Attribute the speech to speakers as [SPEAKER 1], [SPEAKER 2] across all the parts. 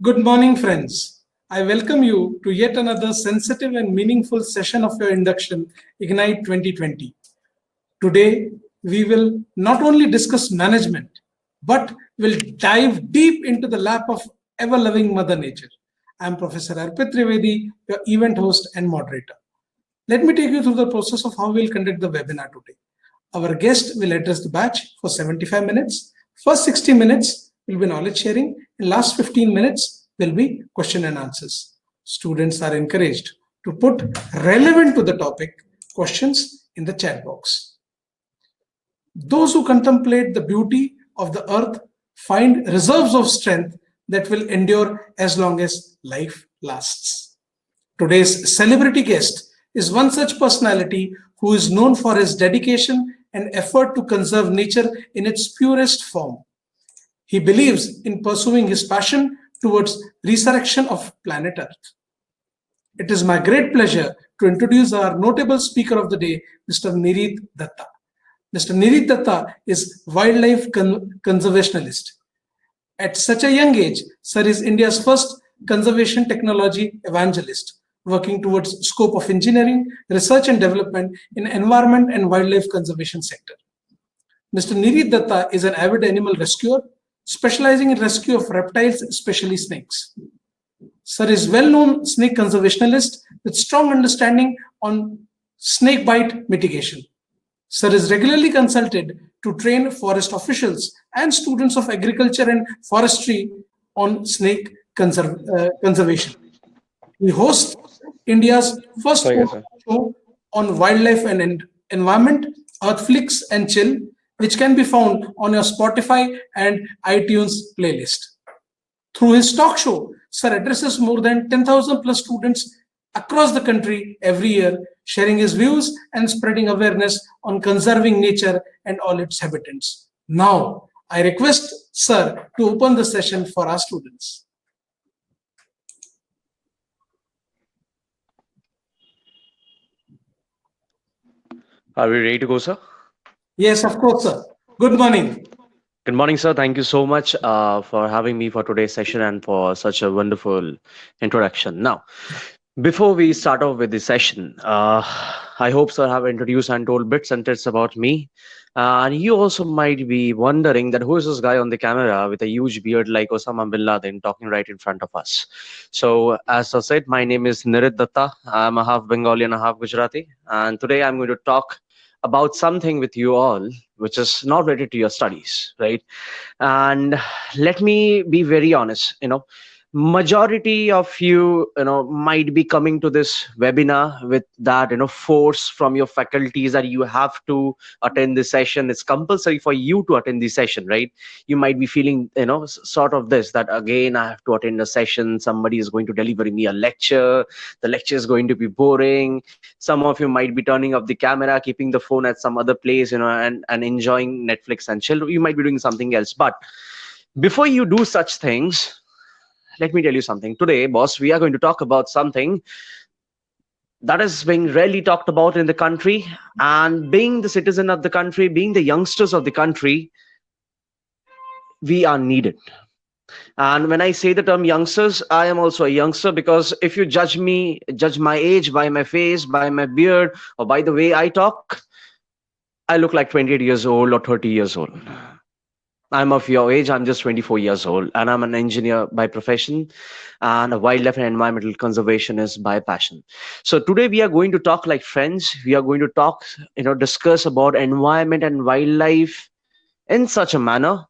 [SPEAKER 1] Good morning, friends. I welcome you to yet another sensitive and meaningful session of your induction, Ignite 2020. Today, we will not only discuss management, but will dive deep into the lap of ever loving Mother Nature. I am Professor Arpit Trivedi, your event host and moderator. Let me take you through the process of how we'll conduct the webinar today. Our guest will address the batch for 75 minutes. First 60 minutes will be knowledge sharing, and last 15 minutes will be question and answers. Students are encouraged to put relevant to the topic questions in the chat box. Those who contemplate the beauty of the earth find reserves of strength that will endure as long as life lasts. Today's celebrity guest is one such personality who is known for his dedication and effort to conserve nature in its purest form. He believes in pursuing his passion towards resurrection of planet Earth. It is my great pleasure to introduce our notable speaker of the day, Mr. Nirit Datta. Mr. Nirit Datta is wildlife conservationist. At such a young age, Sir is India's first conservation technology evangelist, working towards scope of engineering, research and development in environment and wildlife conservation sector. Mr. Nirit Datta is an avid animal rescuer, specializing in rescue of reptiles, especially snakes. Sir is well-known snake conservationist with strong understanding on snake bite mitigation. Sir is regularly consulted to train forest officials and students of agriculture and forestry on snake conservation. He hosts India's first show on wildlife and environment, Earthflix and Chill, which can be found on your Spotify and iTunes playlist. Through his talk show, Sir addresses more than 10,000 plus students across the country every year, sharing his views and spreading awareness on conserving nature and all its habitants. Now, I request Sir to open the session for our students.
[SPEAKER 2] Are we ready to go, sir?
[SPEAKER 1] Yes, of course, sir. Good morning.
[SPEAKER 2] Good morning, sir. Thank you so much for having me for today's session and for such a wonderful introduction. Now, before we start off with the session, I hope, sir, have introduced and told bits and bits about me. And you also might be wondering that who is this guy on the camera with a huge beard like Osama bin Laden talking right in front of us. So, as I said, my name is Nirit Datta. I'm a half Bengali and a half Gujarati. And today I'm going to talk about something with you all which is not related to your studies, right? And let me be very honest, majority of you might be coming to this webinar with that force from your faculties that you have to attend this session. It's compulsory for you to attend this session, right? You might be feeling sort of this, that again I have to attend a session, somebody is going to deliver me a lecture, the lecture is going to be boring. Some of you might be turning off the camera, keeping the phone at some other place, and enjoying Netflix and chill. You might be doing something else. But before you do such things, let me tell you something. Today, boss, we are going to talk about something that is being rarely talked about in the country. And being the citizen of the country, being the youngsters of the country, we are needed. And when I say the term youngsters, I am also a youngster, because if you judge my age by my face, by my beard, or by the way I talk, I look like 28 years old or 30 years old. I'm of your age. I'm just 24 years old, and I'm an engineer by profession and a wildlife and environmental conservationist by passion. So today we are going to talk like friends. We are going to talk, discuss about environment and wildlife in such a manner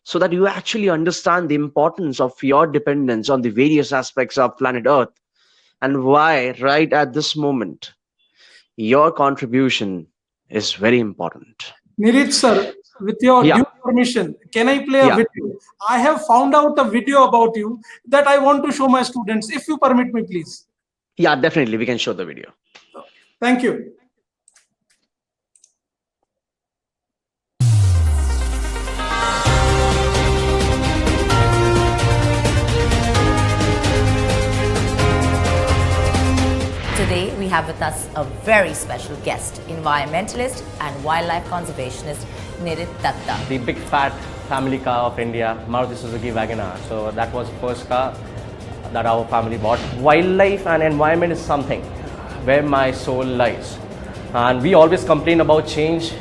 [SPEAKER 2] so that you actually understand the importance of your dependence on the various aspects of planet Earth, and why right at this moment your contribution is very important.
[SPEAKER 1] Nirit sir, with your due permission, can I play a video? I have found out a video about you that I want to show my students. If you permit me, please.
[SPEAKER 2] Yeah, definitely. We can show the video.
[SPEAKER 1] Thank you.
[SPEAKER 3] Today, we have with us a very special guest, environmentalist and wildlife conservationist, Nirit Datta.
[SPEAKER 2] The big fat
[SPEAKER 4] family car of India, Maruti Suzuki WagonR. So that was the first car that our family bought. Wildlife and environment is something where my soul lies. And we always complain about change.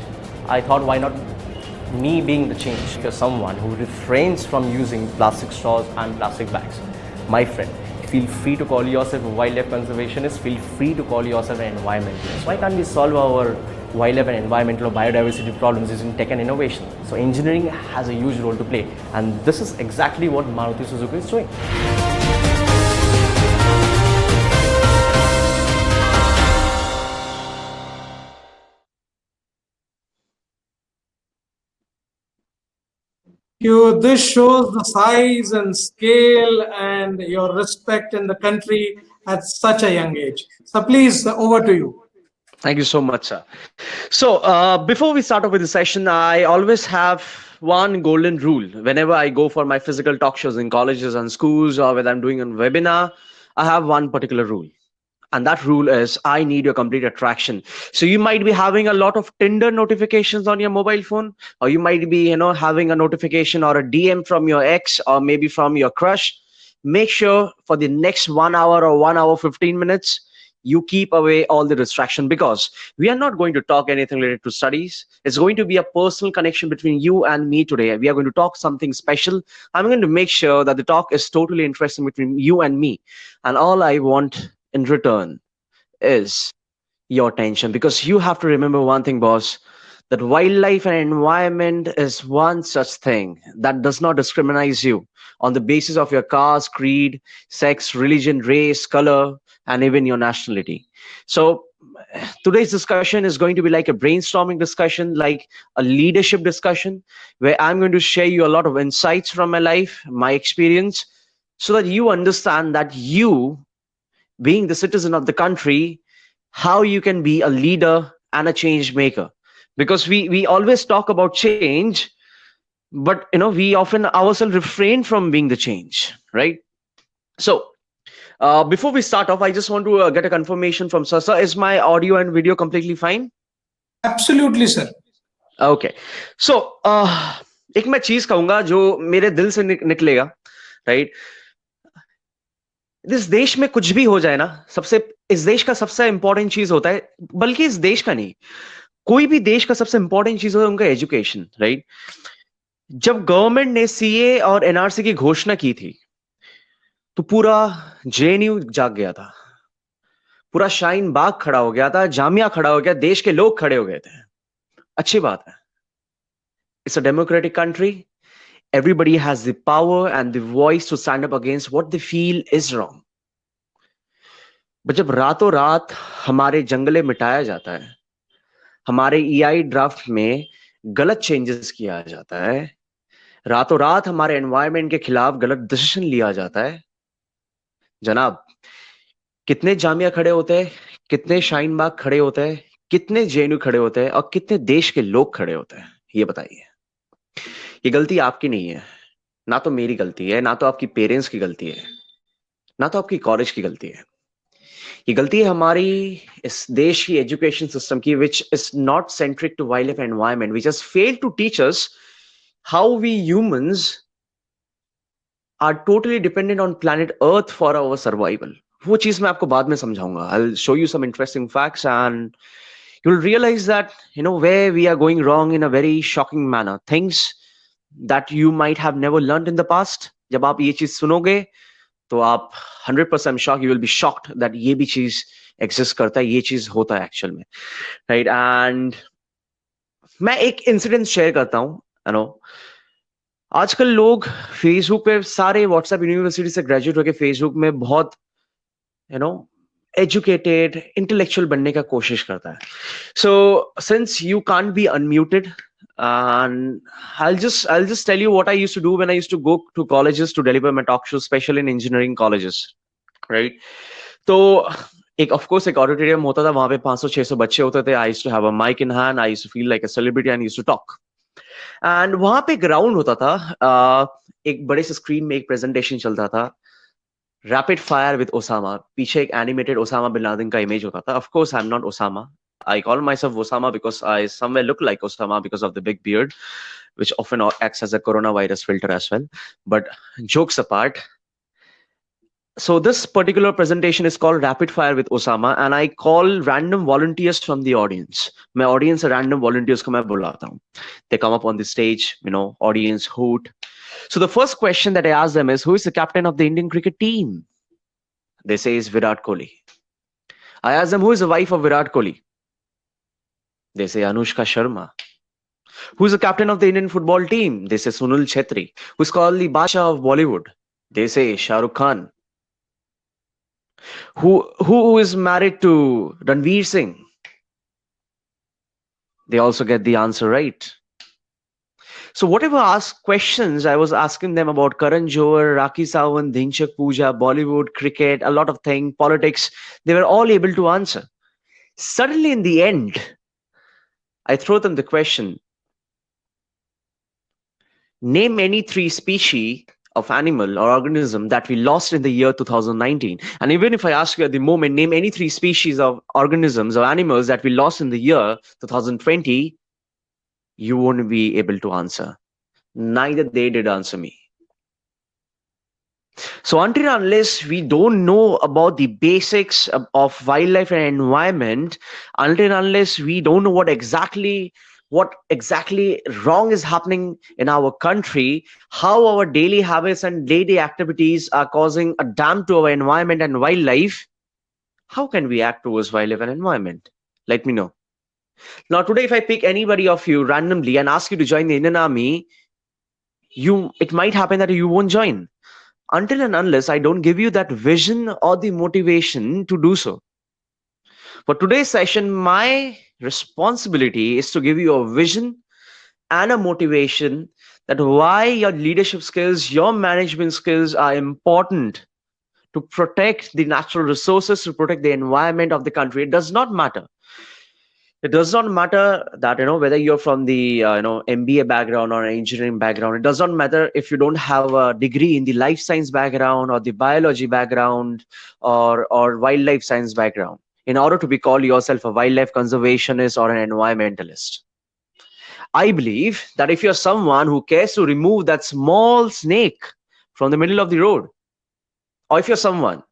[SPEAKER 4] I thought, why not me being the change? Because someone who refrains from using plastic straws and plastic bags. My friend, feel free to call yourself a wildlife conservationist, feel free to call yourself an environmentalist. Why can't we solve our wildlife and environmental or biodiversity problems using tech and innovation? So engineering has a huge role to play, and this is exactly what Maruti Suzuki is doing.
[SPEAKER 1] This shows the size and scale and your respect in the country at such a young age. So please, over to you.
[SPEAKER 2] Thank you so much, sir. So, before we start off with the session, I always have one golden rule. Whenever I go for my physical talk shows in colleges and schools, or when I'm doing a webinar, I have one particular rule. And that rule is I need your complete attraction. So you might be having a lot of Tinder notifications on your mobile phone, or you might be, having a notification or a DM from your ex, or maybe from your crush. Make sure for the next 1 hour or 1 hour, 15 minutes, you keep away all the distraction, because we are not going to talk anything related to studies. It's going to be a personal connection between you and me today. We are going to talk something special. I'm going to make sure that the talk is totally interesting between you and me. And all I want in return is your attention, because you have to remember one thing, boss, that wildlife and environment is one such thing that does not discriminate you on the basis of your caste, creed, sex, religion, race, color, and even your nationality. So today's discussion is going to be like a brainstorming discussion, like a leadership discussion, where I'm going to share you a lot of insights from my life, my experience, so that you understand that you, being the citizen of the country, how you can be a leader and a change maker. Because we always talk about change, but we often ourselves refrain from being the change, right? So before we start off, I just want to get a confirmation from sir. Sir, is my audio and video completely fine?
[SPEAKER 1] Absolutely, sir.
[SPEAKER 2] Okay. So एक मैं चीज कहूंगा जो मेरे दिल से निकलेगा, right? इस देश में कुछ भी हो जाए ना, इस देश का सबसे इंपॉर्टेंट चीज होता है, बल्कि इस देश का नहीं, कोई भी देश का सबसे इंपॉर्टेंट चीज होता है उनका एजुकेशन, राइट? जब गवर्नमेंट ने सीए और एनआरसी की घोषणा की थी, तो पूरा जेएनयू जाग गया था, पूरा शाहीन बाग खड़ा हो गया था, जामिया खड़ा हो गया, देश के लोग खड़े हो गए थे. अच्छी बात है. It's a democratic country. Everybody has the power and the voice to stand up against what they feel is wrong. But जब रातों रात हमारे जंगले मिटाया जाता है, हमारे EI ड्राफ्ट में गलत चेंजेस किया जाता है, रातों रात हमारे एनवायरनमेंट के खिलाफ गलत डिसीजन लिया जाता है, जनाब, कितने जामिया खड़े होते हैं, कितने शाहीन बाग खड़े होते हैं, कितने जेएनयू खड़े होते हैं, और कितने देश के लोग खड़े होते हैं, ये बताइए. ये गलती आपकी नहीं है, ना तो मेरी गलती है, ना तो आपकी पेरेंट्स की गलती है, ना तो आपकी कॉलेज की गलती है. ये गलती है हमारी इस देश की एजुकेशन सिस्टम की, which is not centric to wildlife and environment, which has failed to teach us how we humans are totally dependent on planet Earth for our survival. वो चीज मैं आपको बाद में समझाऊंगा. I'll show you some interesting facts and you'll realize that where we are going wrong in a very shocking manner. Things that you might have never learned in the past. जब आप ये चीज सुनोगे तो आप 100% shocked. You will be shocked that ये भी चीज exist करता है, ये चीज होता है एक्चुअल में, right? And मैं एक इंसिडेंट शेयर करता हूँ. आजकल लोग फेसबुक पे, सारे व्हाट्सएप यूनिवर्सिटी से ग्रेजुएट होके फेसबुक में बहुत एजुकेटेड इंटेलेक्चुअल बनने का कोशिश करता है. So since you can't be unmuted, and I'll just tell you what I used to do when I used to go to colleges to deliver my talk shows, especially in engineering colleges, right? तो of course एक auditorium होता था, वहां पे 500-600 बच्चे होते थे. I used to have a mic in hand. I used to feel like a celebrity and used to talk. And वहां पे ग्राउंड होता था, एक बड़े से स्क्रीन में एक प्रेजेंटेशन चलता था, रैपिड फायर विद ओसामा. पीछे एक एनिमेटेड ओसामा बिन लादेन का इमेज होता था. Of course I'm not Osama. I call myself Osama because I somewhere look like Osama because of the big beard. which often acts as a coronavirus filter as well. But jokes apart, so this particular presentation is called Rapid Fire with Osama, and I call random volunteers from the audience. My audience are random volunteers को मैं बुलाता हूँ. They come up on the stage, audience hoot. So the first question that I ask them is, who is the captain of the Indian cricket team? They say is Virat Kohli. I ask them, who is the wife of Virat Kohli? They say Anushka Sharma. Who is the captain of the Indian football team? They say Sunil Chhetri. Who is called the Basha of Bollywood? They say Shah Rukh Khan. Who is married to Ranveer Singh? They also get the answer right. So whatever asked questions, I was asking them about Karan Johar, Rakhi Sawant, Dhinchak Pooja, Bollywood, cricket, a lot of things, politics. They were all able to answer. Suddenly in the end, I throw them the question, name any 3 species of animal or organism that we lost in the year 2019. And even if I ask you at the moment, name any 3 species of organisms or animals that we lost in the year 2020, you won't be able to answer. Neither they did answer me. So until and unless we don't know about the basics of wildlife and environment, until and unless we don't know what exactly wrong is happening in our country, how our daily habits and daily activities are causing a dam to our environment and wildlife, how can we act towards wildlife and environment? Let me know. Now today, if I pick anybody of you randomly and ask you to join the Indian Army, it might happen that you won't join until and unless I don't give you that vision or the motivation to do so. For today's session, my responsibility is to give you a vision and a motivation that why your leadership skills, your management skills are important to protect the natural resources, to protect the environment of the country. It does not matter. It does not matter that, whether you're from the, MBA background or engineering background. It does not matter if you don't have a degree in the life science background or the biology background or wildlife science background, in order to be called yourself a wildlife conservationist or an environmentalist. I believe that if you're someone who cares to remove that small snake from the middle of the road, or if you're someone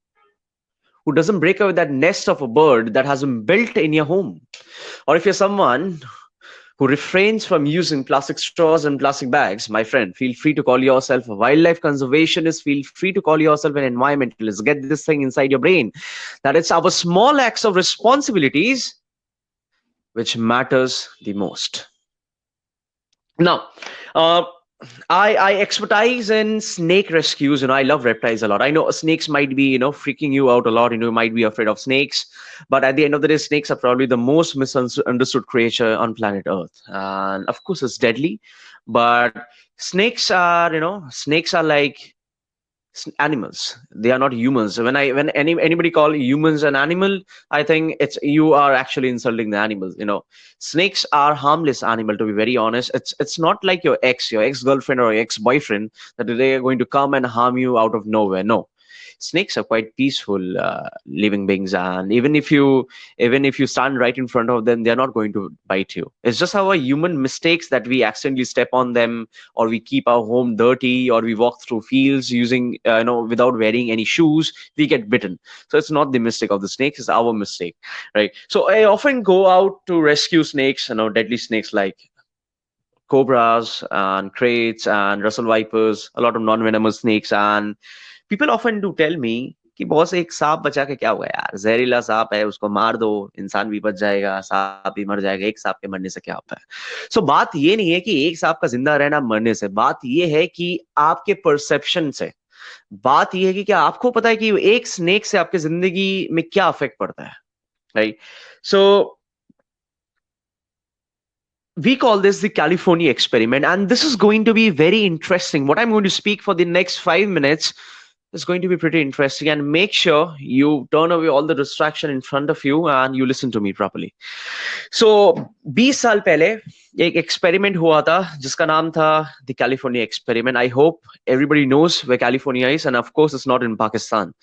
[SPEAKER 2] who doesn't break away that nest of a bird that has been built in your home, or if you're someone who refrains from using plastic straws and plastic bags, my friend, feel free to call yourself a wildlife conservationist, feel free to call yourself an environmentalist. Get this thing inside your brain, that it's our small acts of responsibilities which matters the most. Now, I expertise in snake rescues. I love reptiles a lot. I know snakes might be, freaking you out a lot. You might be afraid of snakes, but at the end of the day, snakes are probably the most misunderstood creature on planet Earth. And of course, it's deadly. But snakes are, like animals. They are not humans. When anybody call humans an animal, I think you are actually insulting the animals. Snakes are harmless animal, to be very honest. It's not like your ex-girlfriend or ex-boyfriend that they are going to come and harm you out of nowhere. No. Snakes are quite peaceful living beings, and even if you stand right in front of them, they're not going to bite you. It's just our human mistakes that we accidentally step on them, or we keep our home dirty, or we walk through fields using without wearing any shoes, we get bitten. So it's not the mistake of the snakes, it's our mistake, right? So I often go out to rescue snakes, deadly snakes like cobras and kraits and Russell vipers, a lot of non-venomous snakes. And people often do tell me कि boss एक सांप बचा के क्या होगा यार, जहरीला सांप है, उसको मार दो, इंसान भी बच जाएगा, सांप भी मर जाएगा, एक सांप के मरने से क्या होता है। सो बात ये नहीं है कि एक सांप का जिंदा रहना मरने से, बात ये है कि आपके परसेप्शन से, बात ये है कि क्या आपको पता है कि एक स्नेक से आपके जिंदगी में क्या इफेक्ट पड़ता है, right? So we call this the California experiment, and this is going to be very interesting. What I'm going to speak for the next 5 minutes is going to be pretty interesting, and make sure you turn away all the distraction in front of you and you listen to me properly. So 20 साल पहले एक experiment हुआ था जिसका नाम था the California experiment. I hope everybody knows where California is, and of course it's not in Pakistan.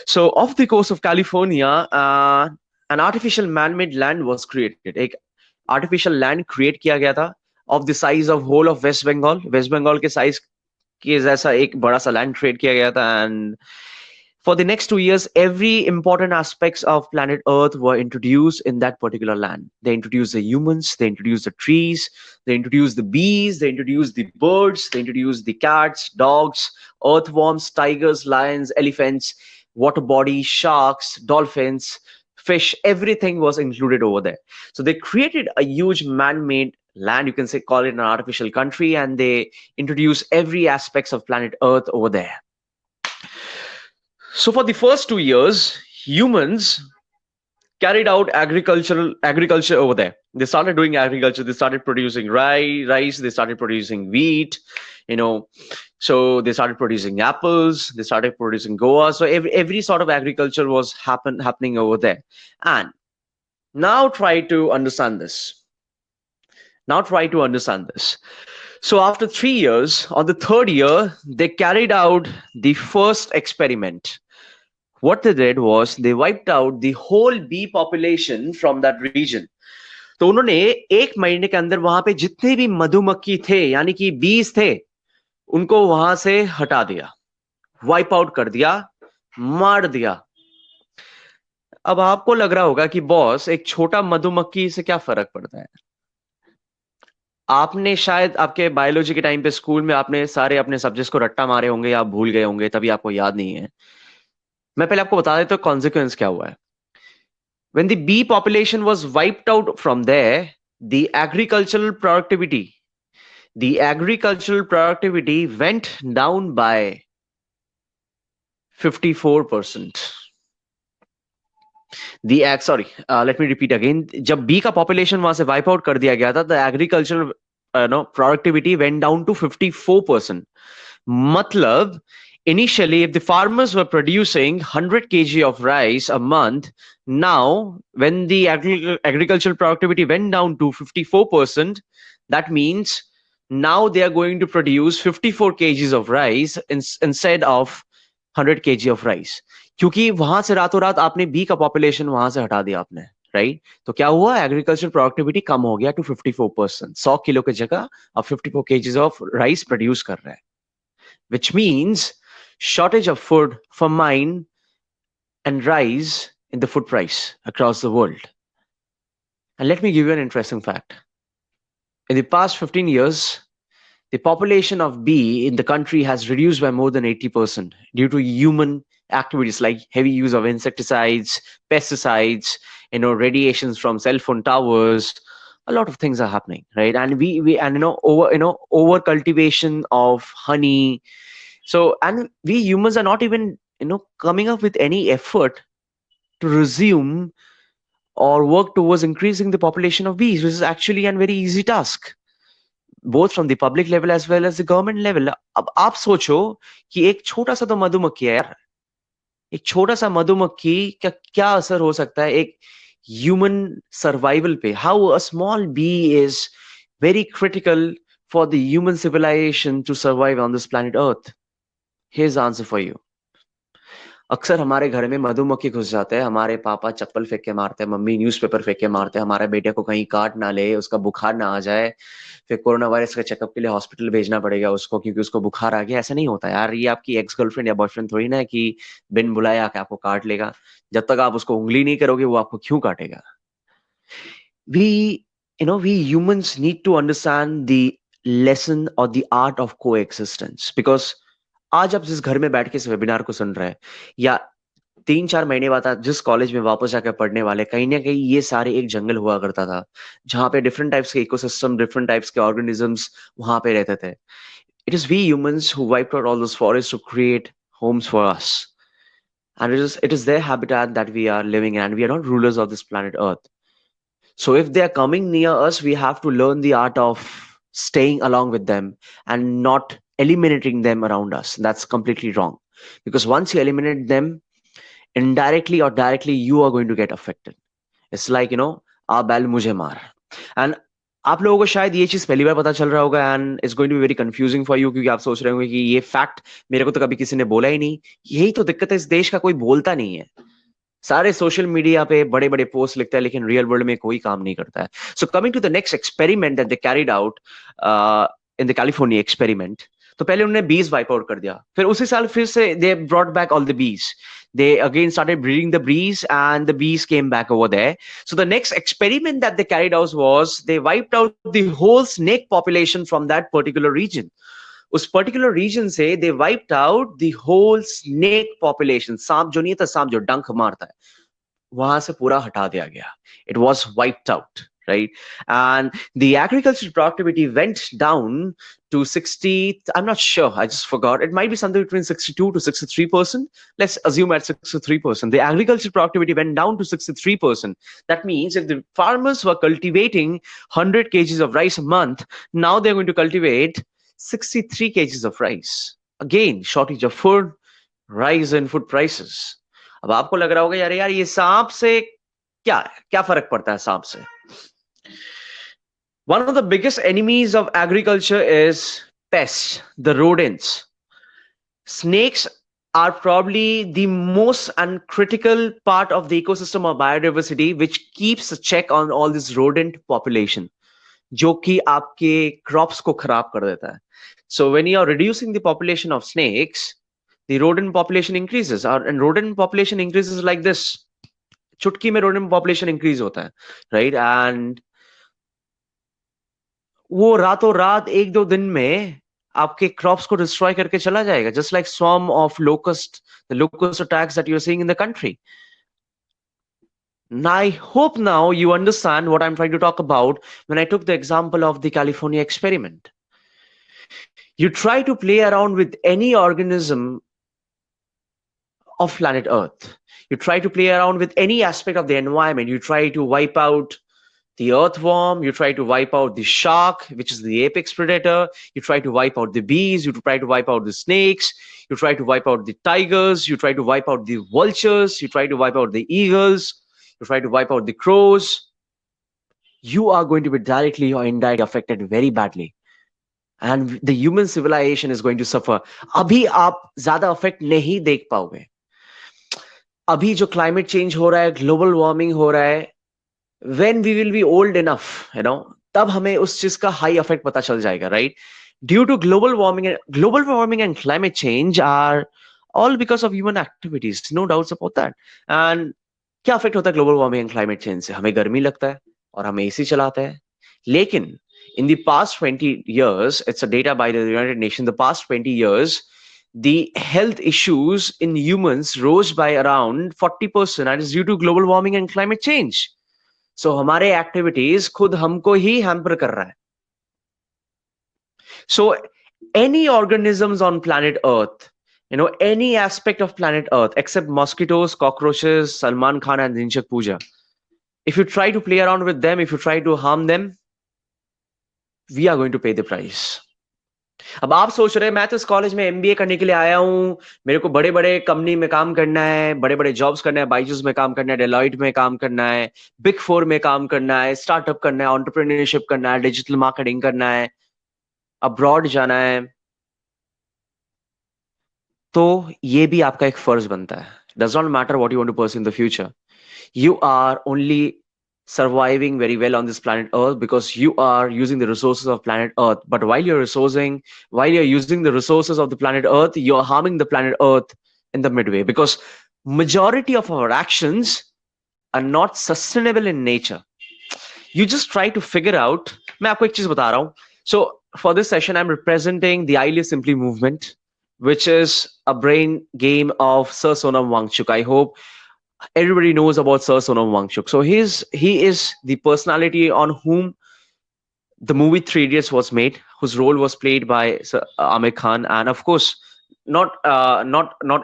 [SPEAKER 2] So off the coast of California, an artificial man-made land was created. एक artificial land create किया गया था of the size of whole of West Bengal. West Bengal के size के जैसा एक बड़ा सा land trade किया गया था, and for the next 2 years, every important aspects of planet Earth were introduced in that particular land. They introduced the humans, they introduced the trees, they introduced the bees, they introduced the birds, they introduced the cats, dogs, earthworms, tigers, lions, elephants, water bodies, sharks, dolphins, fish, everything was included over there. So they created a huge man-made land, you can say, call it an artificial country, and they introduced every aspects of planet Earth over there. So for the first 2 years, humans carried out agriculture over there. They started doing agriculture. They started producing rice. They started producing wheat. So they started producing apples. They started producing guava. So every sort of agriculture was happening over there. And now try to understand this. So after 3 years, on the third year, they carried out the first experiment. What they did was they wiped out the whole bee population from that region. तो उन्होंने 1 महीने के अंदर वहां पे जितने भी मधुमक्खी थे, यानी कि बीज थे, उनको वहां से हटा दिया, वाइप आउट कर दिया, मार दिया. अब आपको लग रहा होगा कि बॉस, एक छोटा मधुमक्खी से क्या फर्क पड़ता है? आपने शायद आपके बायोलॉजी के टाइम पे स्कूल में आपने सारे अपने सब्जेक्ट्स को रट्टा मारे होंगे या भूल गए होंगे, तभी आपको याद नहीं है. मैं पहले आपको बता देता हूं कॉन्सिक्वेंस क्या हुआ है. When the bee population was wiped out from there, the agricultural productivity went down by 54%. Let me repeat again. जब bee का population वहां से wipe out कर दिया गया था, the agricultural productivity went down to 54%. मतलब initially, if the farmers were producing 100 kg of rice a month, now when the agricultural productivity went down to 54%, that means now they are going to produce 54 kgs of rice instead of 100 kg of rice. क्योंकि वहां से रातों रात आपने B का population वहां से हटा दिया आपने, राइट? तो क्या हुआ? एग्रीकल्चर प्रोडक्टिविटी कम हो गया टू 54%. 100 किलो की जगह अब 54 kgs ऑफ राइस प्रोड्यूस कर रहे हैं, which means shortage of food, famine, and rise in the food price across the world. And let me give you an interesting fact. In the past 15 years, the population of bee in the country has reduced by more than 80% due to human activities like heavy use of insecticides, pesticides, radiations from cell phone towers. A lot of things are happening, right? And over cultivation of honey. So, and we humans are not even, coming up with any effort to resume or work towards increasing the population of bees, which is actually a very easy task, both from the public level as well as the government level. अब आप सोचो कि एक छोटा सा तो मधुमक्खी है यार, एक छोटा सा मधुमक्खी का क्या असर हो सकता है एक ह्यूमन सर्वाइवल पे? How a small bee is very critical for the human civilization to survive on this planet Earth. Here's the answer for you. अक्सर हमारे घर में मधुमक्खी घुस जाते हैं, हमारे पापा चप्पल फेंक के मारते हैं, मम्मी न्यूज़पेपर फेंक के मारते हैं, हमारे बेटे को कहीं काट ना ले, उसका बुखार ना आ जाए, फिर कोरोना वायरस के चेकअप के लिए हॉस्पिटल भेजना पड़ेगा उसको क्योंकि उसको बुखार आ गया. ऐसा नहीं होता यार, ये आपकी एक्स गर्लफ्रेंड या बॉयफ्रेंड थोड़ी ना है कि बिन बुलाए आके आपको काट लेगा. जब तक आप उसको उंगली नहीं करोगे वो आपको क्यों काटेगा? We humans need to understand the lesson or the art of coexistence, because आज आप जिस घर में बैठ के इस वेबिनार को सुन रहे हैं या 3-4 महीने बाद आप जिस कॉलेज में वापस जाकर पढ़ने वाले, कहीं ना कहीं ये सारे एक जंगल हुआ करता था जहां पे डिफरेंट टाइप्स के इकोसिस्टम, डिफरेंट टाइप्स के ऑर्गेनिजम्स वहां पे रहते थे. It is we humans who wiped out all those forests to create homes for us, and it is their habitat that we are living in, and we are not rulers of this planet Earth. So if they are coming near us, we have to learn the art of staying along with them and not eliminating them around us. That's completely wrong, because once you eliminate them, indirectly or directly, you are going to get affected. It's like, आ बैल मुझे मार. And आप लोगों को शायद ये चीज पहली बार पता चल रहा होगा, and it's going to be very confusing for you, क्योंकि आप सोच रहे होंगे कि ये फैक्ट मेरे को तो कभी किसी ने बोला ही नहीं. यही तो दिक्कत है, इस देश का कोई बोलता नहीं है. सारे सोशल मीडिया पे बड़े बड़े पोस्ट लिखते हैं लेकिन रियल वर्ल्ड में कोई काम नहीं करता है. So coming to the next experiment that they carried out in the California experiment. तो पहले उन्होंने बीज वाइप आउट कर दिया, फिर उसी साल फिर से they brought back all the bees. They again started breeding the bees and the bees came back over there. So the next experiment that they carried out was they wiped out the whole snake population from that particular region. उस particular region से they wiped out the whole snake population. सांप जो नहीं था, सांप जो डंक मारता है, वहां से पूरा हटा दिया गया. It was wiped out, right? And the agricultural productivity went down to 60, I'm not sure, I just forgot, it might be something between 62 to 63%. Let's assume at 63%. The agricultural productivity went down to 63%. That means if the farmers were cultivating 100 kgs of rice a month, now they're going to cultivate 63 kgs of rice. Again, shortage of food, rise in food prices. अब आपको लग रहा होगा यार ये सांप से क्या फर्क पड़ता है सांप से? One of the biggest enemies of agriculture is pests, the rodents. Snakes are probably the most uncritical part of the ecosystem of biodiversity, which keeps a check on all this rodent population, जो कि आपके crops को खराब कर देता है. So when you are reducing the population of snakes, the rodent population increases, and rodent population increases like this. चुटकी में rodent population increase होता है, right? And वो रातों रात 1-2 दिन में आपके क्रॉप्स को डिस्ट्रॉय करके चला जाएगा, just like swarm of the locust attacks that you're seeing in the country. Now, I hope now you understand what I'm trying to talk about when I took the example of the California experiment. You try to play around with any organism of planet Earth. You try to play around with any aspect of the environment. You try to wipe out the earthworm, you try to wipe out the shark, which is the apex predator, you try to wipe out the bees, you try to wipe out the snakes, you try to wipe out the tigers, you try to wipe out the vultures, you try to wipe out the eagles, you try to wipe out the crows. You are going to be directly or indirectly affected very badly. And the human civilization is going to suffer. अभी आप ज़्यादा effect नहीं देख पाओगे. अभी जो climate change हो रहा है, global warming हो रहा है, when we will be old enough, तब हमें उस चीज का high effect पता चल जाएगा, right? Due to global warming and climate change are all because of human activities, no doubts about that. And क्या effect होता है global warming and climate change से? हमें गर्मी लगता है और हम AC चलाते हैं. लेकिन in the past 20 years, it's a data by the United Nations, the past 20 years, the health issues in humans rose by around 40%, and it's due to global warming and climate change. So हमारे activities खुद हमको ही hamper कर रहा है. So any organisms on planet Earth, any aspect of planet Earth except mosquitoes, cockroaches, Salman Khan and Dinshak Puja, if you try to play around with them, if you try to harm them, we are going to pay the price. अब आप सोच रहे हैं मैं तो इस college में MBA करने के लिए आया हूं, मेरे को बड़े बड़े कंपनी में काम करना है, बड़े बड़े जॉब्स करना है, बाइजूस में काम करना है, डेलॉइट में काम करना है, बिग 4 में काम करना है, स्टार्टअप करना है, एंटरप्रेन्योरशिप करना है, डिजिटल मार्केटिंग करना है, अब्रॉड जाना है, तो ये भी आपका एक फर्ज बनता है. Does not matter what you want to pursue in the future. You are only surviving very well on this planet Earth because you are using the resources of planet Earth. But while you're using the resources of the planet Earth, you're harming the planet Earth in the midway, because majority of our actions are not sustainable in nature. You just try to figure out. मैं आपको एक चीज बता रहा हूं. So for this session, I'm representing the I Live Simply movement, which is a brain game of Sir Sonam Wangchuk. I hope everybody knows about Sir Sonam Wangchuk. So he is the personality on whom the movie Three Idiots was made, whose role was played by Sir Amir Khan, and of course, not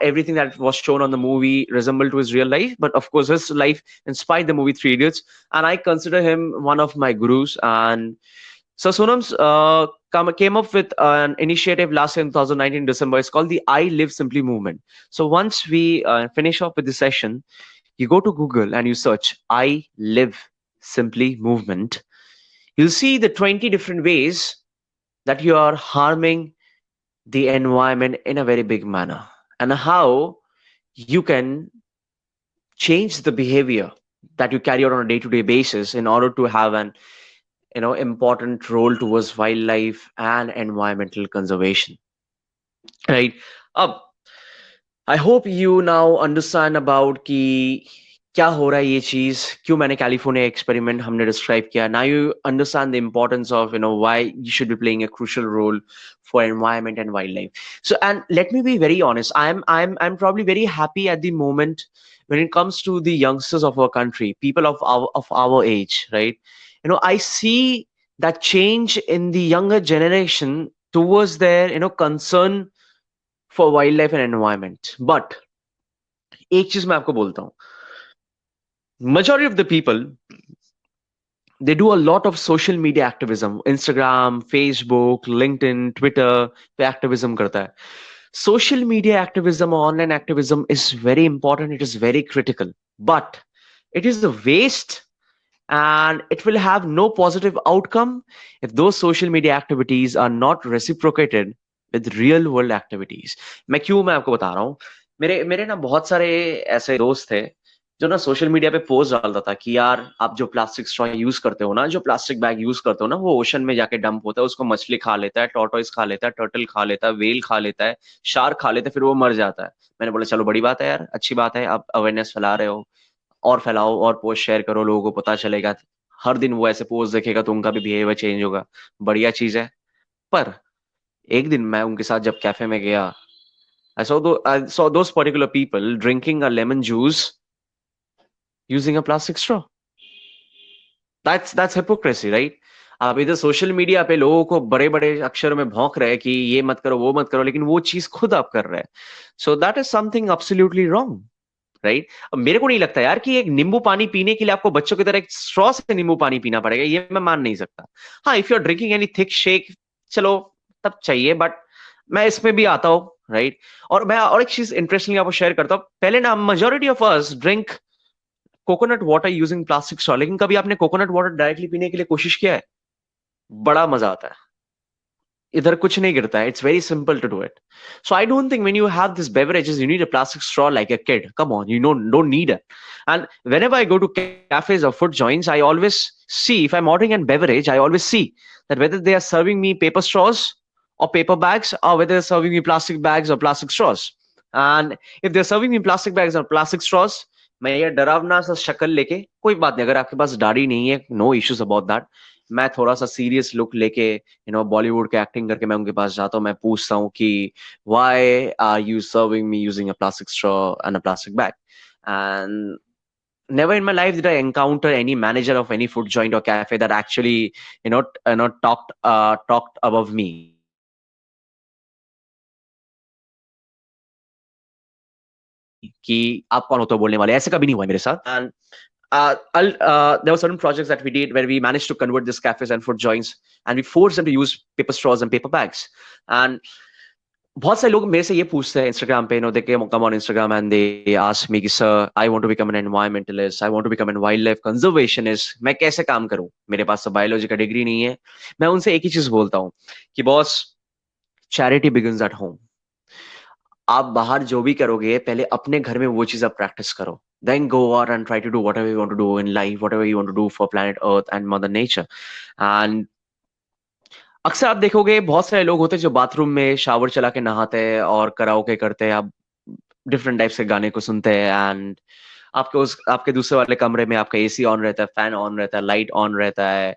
[SPEAKER 2] everything that was shown on the movie resembled to his real life, but of course his life inspired the movie Three Idiots, and I consider him one of my gurus. And Sir Sonam's came up with an initiative last year in 2019 December. It's called the I Live Simply movement. So once we finish off with the session, you go to Google and you search I Live Simply movement. You'll see the 20 different ways that you are harming the environment in a very big manner, and how you can change the behavior that you carry out on a day-to-day basis in order to have an important role towards wildlife and environmental conservation, right? अब I hope you now understand about कि क्या हो रहा है ये चीज, क्यों मैंने कैलिफोर्निया एक्सपेरिमेंट हमने डिस्क्राइब किया. Now you understand the importance of why you should be playing a crucial role for environment and wildlife. So, and let me be very honest, I'm probably very happy at the moment when it comes to the youngsters of our country, people of our age, right? I see that change in the younger generation towards their concern for wildlife and environment. But एक चीज मैं आपको बोलता हूँ, majority of the people, they do a lot of social media activism, Instagram, Facebook, LinkedIn, Twitter पे activism करता है. Social media activism or online activism is very important, it is very critical, but it is a waste and it will have no positive outcome if those social media activities are not reciprocated with real world activities. मैं आपको बता रहा हूँ, मेरे ना बहुत सारे ऐसे दोस्त थे जो ना सोशल मीडिया पे पोस्ट डालता था कि यार आप जो प्लास्टिक स्ट्रॉ यूज करते हो ना, जो प्लास्टिक बैग यूज करते हो ना, वो ओशन में जाके डंप होता है, उसको मछली खा लेता है, टॉर्टोइस खा लेता है, टर्टल खा लेता है, वेल खा लेता है, शार्क खा लेता है, फिर वो मर जाता है. मैंने बोला चलो बड़ी बात है यार, अच्छी बात है, आप अवेयरनेस फैला रहे हो, और फैलाओ और पोस्ट शेयर करो, लोगों को पता चलेगा. हर दिन वो ऐसे पोस्ट देखेगा तो उनका भी बिहेवियर चेंज होगा, बढ़िया चीज है. पर एक दिन मैं उनके साथ जब कैफे में गया, I saw those particular people drinking a lemon juice using a plastic straw. That's hypocrisy, right? आप इधर सोशल मीडिया पे लोगों को बड़े बड़े अक्षर में भौंक रहे हैं कि ये मत करो वो मत करो, लेकिन वो चीज खुद आप कर रहे हैं. So that is something absolutely wrong, right? अब मेरे को नहीं लगता यार कि एक नींबू पानी पीने के लिए आपको बच्चों की तरह एक स्ट्रॉ से नींबू पानी पीना पड़ेगा, ये मैं मान नहीं सकता. हाँ, if you are drinking any thick shake, चलो तब चाहिए, बट मैं इसमें भी आता हूँ, राइट? और एक चीज इंटरेस्टिंग आपको शेयर करता हूँ. पहले ना majority of us drink coconut water using plastic straw, लेकिन कभी आपने कोकोनट वाटर डायरेक्टली पीने के लिए कोशिश किया है? बड़ा मजा आता है, इधर कुछ नहीं गिरता है. It's very simple to do it. So I don't think when you have this beverages you need a plastic straw like a kid. Come on, you don't need it. And whenever I go to cafes or food joints, I always see, if I'm ordering a beverage, I always see that whether they are serving me paper straws or paper bags, or whether they're serving me plastic bags or plastic straws. And if they're serving me plastic bags or plastic straws, मैं ये डरावना सा शक्ल लेके, कोई बात नहीं, अगर आपके पास दाढ़ी नहीं है, नो इश्यूज अबाउट दैट, मैं थोड़ा सा सीरियस लुक लेके बॉलीवुड के एक्टिंग करके मैं उनके पास जाता हूँ. मैं पूछता हूँ कि why are you serving me using a plastic straw and a plastic bag. And never in my life did I encounter any manager of any food joint or cafe that actually talked above me. कि आप कौन होते हो बोलने वाले, ऐसे कभी नहीं हुआ मेरे साथ. And there were certain projects that we did where we managed to convert these cafes and food joints and we forced them to use paper straws and paper bags. And बहुत सारे लोग मेरे से ये पूछते हैं इंस्टाग्राम पे, they come on Instagram and they ask me कि sir, I want to become an environmentalist, I want to become a wildlife conservationist, मैं कैसे काम करूं, मेरे पास तो बायोलॉजी का डिग्री नहीं है. मैं उनसे एक ही चीज बोलता हूँ कि boss, charity begins at home. आप बाहर जो भी करोगे पहले अपने घर में वो चीज आप प्रैक्टिस करो, then go out and try to do whatever you want to do in life, whatever you want to do for planet earth and mother nature. And अक्सर आप देखोगे बहुत सारे लोग होते हैं जो बाथरूम में शावर चला के नहाते हैं और कराओके करते हैं, आप डिफरेंट टाइप्स के गाने को सुनते हैं, एंड आपके दूसरे वाले कमरे में आपका एसी ऑन रहता है, फैन ऑन रहता है, लाइट ऑन रहता है.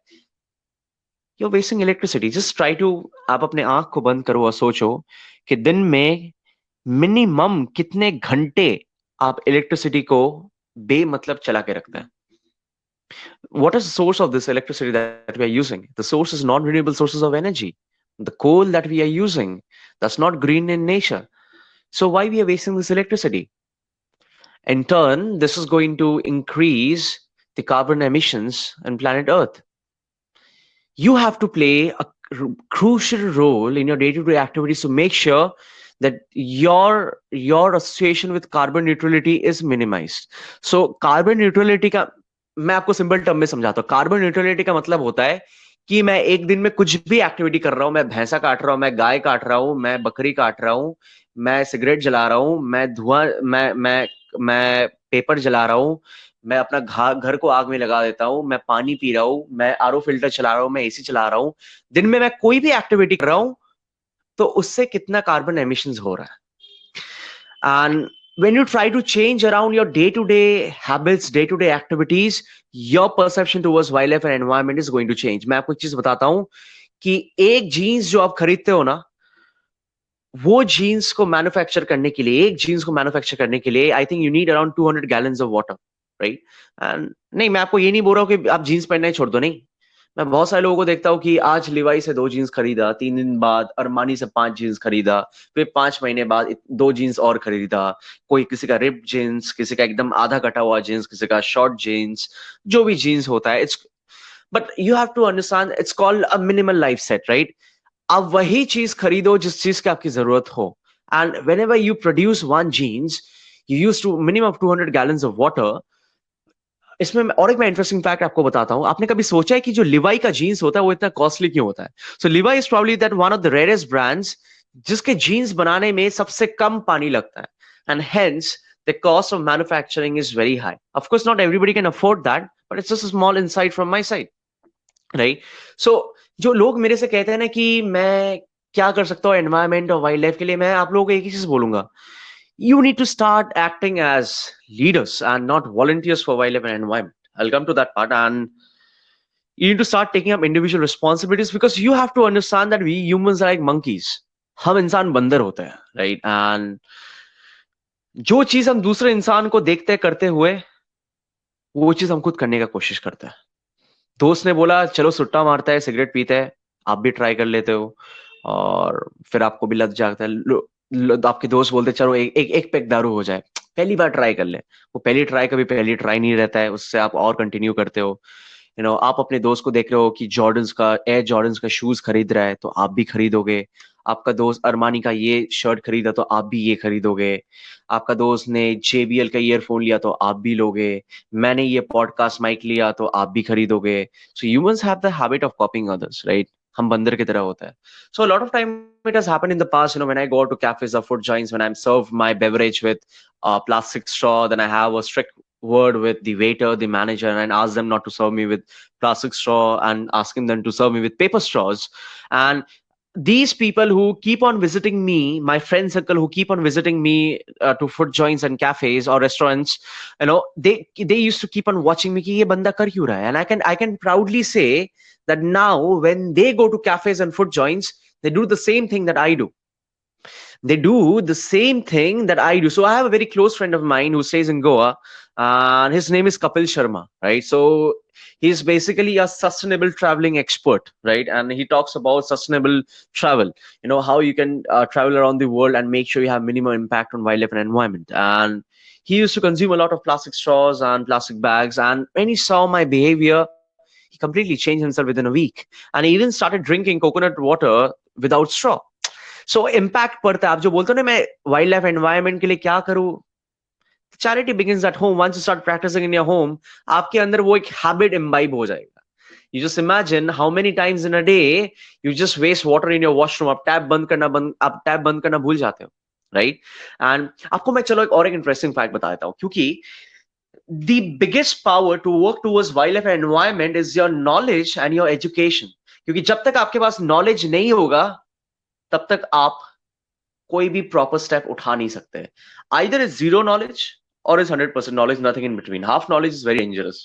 [SPEAKER 2] You're wasting electricity. Just try to, आप अपने आंख को बंद करो और सोचो कि दिन में मिनिमम कितने घंटे आप इलेक्ट्रिसिटी को बेमतलब चला के रखते हैं. What is the source of this electricity that we are using? The source is non-renewable sources of energy. The coal that we are using, that's not green in nature. So why we are wasting this electricity? In turn, this is going to increase the carbon emissions on planet Earth. You have to play a crucial role in your day-to-day activities to make sure that your association with carbon neutrality is minimized. So carbon neutrality का मैं आपको simple term में समझाता हूँ. Carbon neutrality का मतलब होता है कि मैं एक दिन में कुछ भी एक्टिविटी कर रहा हूँ, मैं भैंसा काट रहा हूँ, मैं गाय काट रहा हूँ, मैं बकरी काट रहा हूँ, मैं सिगरेट जला रहा हूँ, मैं धुआं मैं पेपर जला रहा हूँ, मैं अपना घर को आग में लगा देता हूँ, मैं पानी पी रहा हूँ, मैं आरओ फिल्टर चला रहा हूँ, मैं एसी चला रहा हूँ, दिन में मैं कोई भी एक्टिविटी कर रहा हूँ, तो उससे कितना कार्बन एमिशंस हो रहा है. And when you try to change around your day-to-day habits, day-to-day activities, your perception towards wildlife and environment is going to change. मैं आपको एक चीज बताता हूँ कि एक जीन्स जो आप खरीदते हो ना, वो जीन्स को मैन्युफैक्चर करने के लिए, एक जीन्स को मैन्युफैक्चर करने के लिए, I think you need around 200 gallons of water, right. And नहीं, मैं आपको ये नहीं बोल रहा हूँ कि आप जीन्स पहनना ही छोड़ दो, नहीं. मैं बहुत सारे लोगों को देखता हूँ कि आज लिवाई से 2 जीन्स खरीदा, 3 दिन बाद अरमानी से 5 जीन्स खरीदा, फिर 5 महीने बाद 2 जीन्स और खरीदा. कोई किसी का रिप जीन्स, किसी का एकदम आधा कटा हुआ जीन्स, किसी का शॉर्ट जीन्स, जो भी जीन्स होता है. It's but you have to understand it's called a minimal life set, right. आप वही चीज खरीदो जिस चीज की आपकी जरूरत हो. And whenever you produce 1 jeans, you use to minimum 200 gallons of water. इसमें और एक मैं इंटरेस्टिंग फैक्ट आपको बताता हूं. आपने कभी सोचा है कि जो लिवाई का जीन्स होता है वो इतना कॉस्टली क्यों होता है? So Levi is probably that one of the rarest brands जिसके जीन्स बनाने में सबसे कम पानी लगता है. And hence the cost of manufacturing is very high. Of course not everybody can afford that, but it's just a small insight from my side, right. So जो लोग मेरे से कहते हैं ना कि मैं क्या कर सकता हूँ एनवायरमेंट और वाइल्ड लाइफ के लिए, मैं आप लोगों को एक ही चीज बोलूंगा. You need to start acting as leaders and not volunteers for wildlife and environment. I'll come to that part. And you need to start taking up individual responsibilities, because you have to understand that we humans are like monkeys. हम इंसान बंदर होते हैं, right? And जो चीज हम दूसरे इंसान को देखते करते हुए, वो चीज हम खुद करने का कोशिश करते हैं. दोस्त ने बोला चलो सुट्टा मारता है, सिगरेट पीते हैं, आप भी ट्राई कर लेते हो, और फिर आपको भी लग जाता है. आपके दोस्त बोलते चलो एक पैक दारू हो जाए, पहली बार ट्राई कर ले. वो पहली ट्राई कभी पहली ट्राई नहीं रहता है, उससे आप और कंटिन्यू करते हो. आप अपने दोस्त को देख रहे हो कि एयर जॉर्डन्स का शूज खरीद रहा है, तो आप भी खरीदोगे. आपका दोस्त अरमानी का ये शर्ट खरीदा, तो आप भी ये खरीदोगे. आपका दोस्त ने JBL का ईयरफोन लिया, तो आप भी लोगे. मैंने ये पॉडकास्ट माइक लिया, तो आप भी खरीदोगे. So humans have the habit of कॉपिंग others, right. हम बंदर की तरह होता है. So a lot of time it has happened in the past, when I go to cafes or food joints, when I'm served my beverage with a plastic straw, then I have a strict word with the waiter, the manager, and I ask them not to serve me with plastic straw and asking them to serve me with paper straws. And these people who keep on visiting me, my friend circle who keep on visiting me to food joints and cafes or restaurants, they used to keep on watching me कि ये बंदा कर क्यों रहा है. And I can proudly say that now when they go to cafes and food joints, they do the same thing that I do. They do the same thing that I do. So I have a very close friend of mine who stays in Goa, and his name is Kapil Sharma, right? So he's basically a sustainable traveling expert, right? And he talks about sustainable travel, how you can travel around the world and make sure you have minimum impact on wildlife and environment. And he used to consume a lot of plastic straws and plastic bags, and when he saw my behavior, he completely changed himself within a week, and he even started drinking coconut water without straw. So impact पड़ता है. आप जो बोलते हो ना मैं wild life environment के लिए क्या करूं, charity begins at home. Once you start practising in your home, आपके अंदर वो एक हैबिट इम्बाइब हो जाएगा. You just imagine how many times in a day you just waste water in your washroom. आप टैप बंद करना भूल जाते हो, right? And आपको मैं चलो एक इंटरेस्टिंग फैक्ट बता देता हूँ, क्योंकि the biggest power to work towards wildlife and environment is your knowledge and your education. क्योंकि जब तक आपके पास नॉलेज नहीं होगा, तब तक आप कोई भी प्रॉपर स्टेप उठा नहीं सकते. Either is zero knowledge or is 100% knowledge, nothing in between. Half knowledge is very dangerous.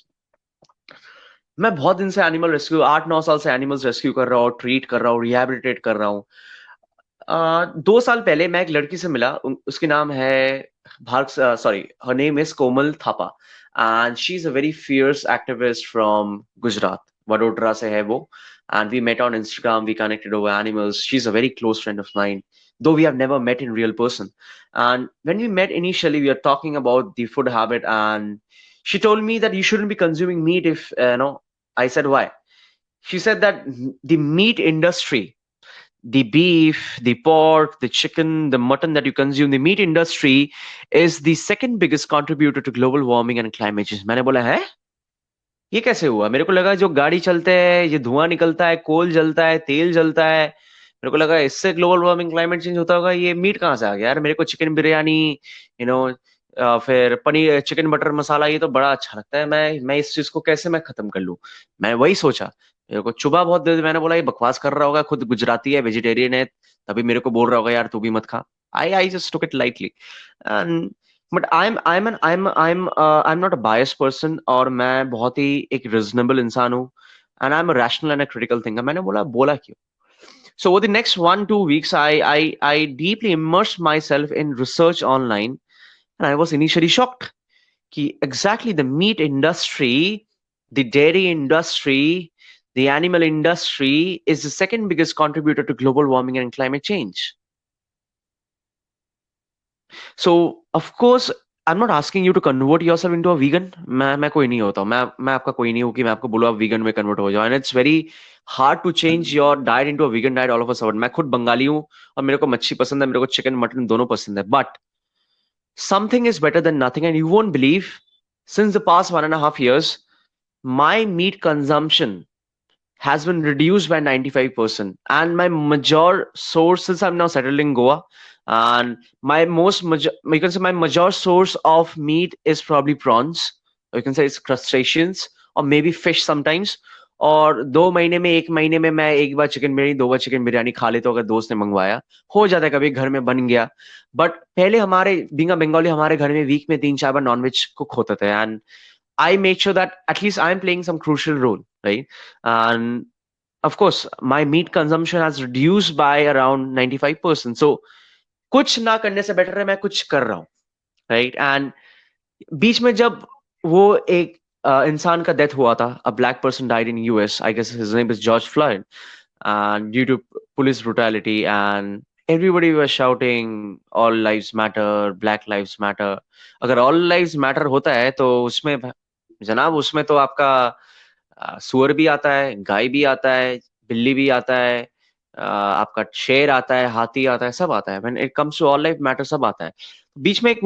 [SPEAKER 2] मैं बहुत दिन से एनिमल रेस्क्यू, 8-9 साल से एनिमल्स रेस्क्यू कर रहा हूँ, ट्रीट कर रहा हूँ, रिहैबिलिटेट कर रहा हूँ. 2 साल पहले मैं एक लड़की से मिला. उसके नाम है her name is Komal Thapa, and she's a very fierce activist from Gujarat. Vadodara से है वो, and we met on Instagram, we connected over animals. She's a very close friend of mine, though we have never met in real person. And when we met initially, we were talking about the food habit, and she told me that you shouldn't be consuming meat if, I said, why? She said that the meat industry, the beef, the pork, the chicken, the mutton that you consume, the meat industry is the second biggest contributor to global warming and climate change. मैंने बोला है, ये कैसे हुआ? मेरे को लगा जो गाड़ी चलते हैं, ये धुआं निकलता है, कोल जलता है, तेल जलता है, मेरे को लगा इससे ग्लोबल वार्मिंग क्लाइमेट चेंज होता होगा. ये मीट कहाँ से आ गया यार? मेरे को चिकन बिरयानी, फिर पनीर चिकन बटर मसाला, ये तो बड़ा अच्छा लगता है, मैं इस चीज को कैसे मैं खत्म कर लूं। मैं वही सोचा, मेरे को चुभा बहुत दे, मैंने बोला ये बकवास कर रहा होगा, खुद गुजराती है, वेजिटेरियन है, तभी मेरे को बोल रहा होगा यार तू भी मत खा। I just took it lightly. And but I am not a bias person, और मैं बहुत ही एक रिजनेबल इंसान हूँ, and I am rational and critical thinker. मैंने बोला बोला क्यों। So over the next 1-2 weeks, I deeply immersed myself in research online, and I was initially shocked. Ki exactly the meat industry, the dairy industry, the animal industry is the second biggest contributor to global warming and climate change. So of course, I'm not asking you to convert yourself into a vegan. मैं कोई नहीं होता हूँ, मैं आपका कोई नहीं हूँ कि मैं आपको बोलूँ आप vegan में convert हो जाओ. And it's very hard to change your diet into a vegan diet all of a sudden. मैं खुद बंगाली हूँ और मेरे को मच्छी पसंद है, मेरे को चिकन मटन दोनों पसंद है. But something is better than nothing, and you won't believe, since the past 1.5 years, my meat consumption has been reduced by 95%, and my major source, since I'm now settled in Goa, and my most major, you can say my major source of meat is probably prawns, or you can say it's crustaceans, or maybe fish sometimes. और 2 महीने में 1 महीने में मैं एक बार chicken biryani 2 बार chicken biryani खा लेता हूँ, अगर दोस्त ने मंगवाया, हो जाता है कभी घर में बन गया. बट पहले हमारे बीइंग अ बंगाली, हमारे घर में वीक में 3-4 बार नॉनवेज कुक होता था, and I make sure that at least I'm playing some crucial role, right? And of course, my meat consumption has reduced by around 95%. So, कुछ ना करने से बेटर है मैं कुछ कर रहा हूँ, right? And बीच में जब वो एक इंसान का डेथ हुआ था, a black person died in US. I guess his name is George Floyd, and due to police brutality, and everybody was shouting, "All lives matter, Black lives matter." अगर all lives matter होता है तो उसमें जनाब, उसमें तो आपका सुअर भी आता है, गाय भी आता है, बिल्ली भी आता है, आपका शेर आता है, हाथी आता है, सब आता है. When it comes to all life matter, सब आता है. बीच में एक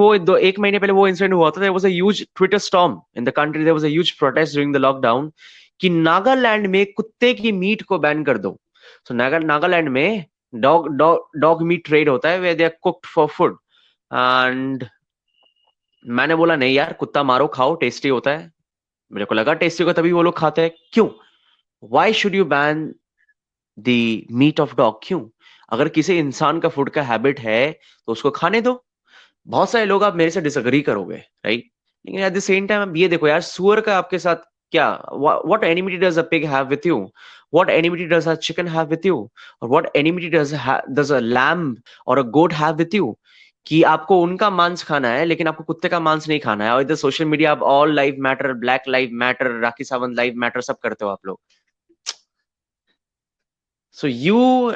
[SPEAKER 2] महीने पहले वो इंसिडेंट हुआ था. There was a huge Twitter storm in the country. There was a huge protest during the lockdown कि नागालैंड में कुत्ते की मीट को बैन कर दो. सो नागालैंड में डॉग मीट ट्रेड होता है, where they are cooked for food. And मैंने बोला नहीं यार, कुत्ता मारो, खाओ, टेस्टी होता है. मेरे को लगा टेस्टी होगा तभी वो लोग खाते हैं. क्यों? Why should you ban the meat of dog? क्यों? अगर किसी इंसान का फूड का हैबिट है तो उसको खाने दो. बहुत सारे लोग आप मेरे से डिसएग्री करोगे, राइट? लेकिन एट द सेम टाइम अब ये देखो यार, सुअर का आपके साथ क्या, what enmity does a pig have with you? What enmity does a chicken have with you? Or what enmity does a lamb or a goat have with you? कि आपको उनका मांस खाना है लेकिन आपको कुत्ते का मांस नहीं खाना है. और इधर सोशल मीडिया आप all life matter, black life matter, Rakhi Sawant life matter सब करते हो आप लोग. So you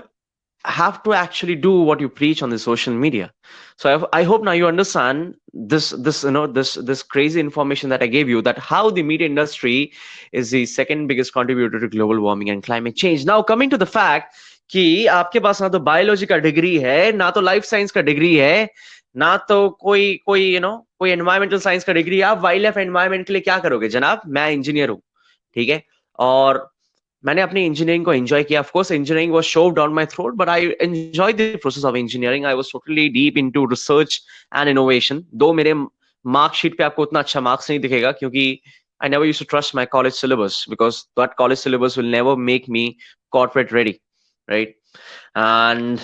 [SPEAKER 2] have to actually do what you preach on the social media. So I hope now you understand this crazy information that I gave you, that how the meat industry is the second biggest contributor to global warming and climate change. Now coming to the fact कि आपके पास ना तो biology का degree है, ना तो life science का degree है, ना तो कोई कोई एनवायरमेंटल साइंस का डिग्री. आप वाइल्ड लाइफ एनवायरमेंट के लिए क्या करोगे जनाब? मैं इंजीनियर हूँ, ठीक है, और मैंने अपनी इंजीनियरिंग को एंजॉय किया. Of course engineering was shoved down my throat, but I enjoyed the process of engineering. I was totally deep into research and innovation. Though मेरे मार्कशीट पे आपको उतना अच्छा मार्क्स नहीं दिखेगा क्योंकि I never used to trust my college syllabus, because that college syllabus will never make me corporate ready, right? And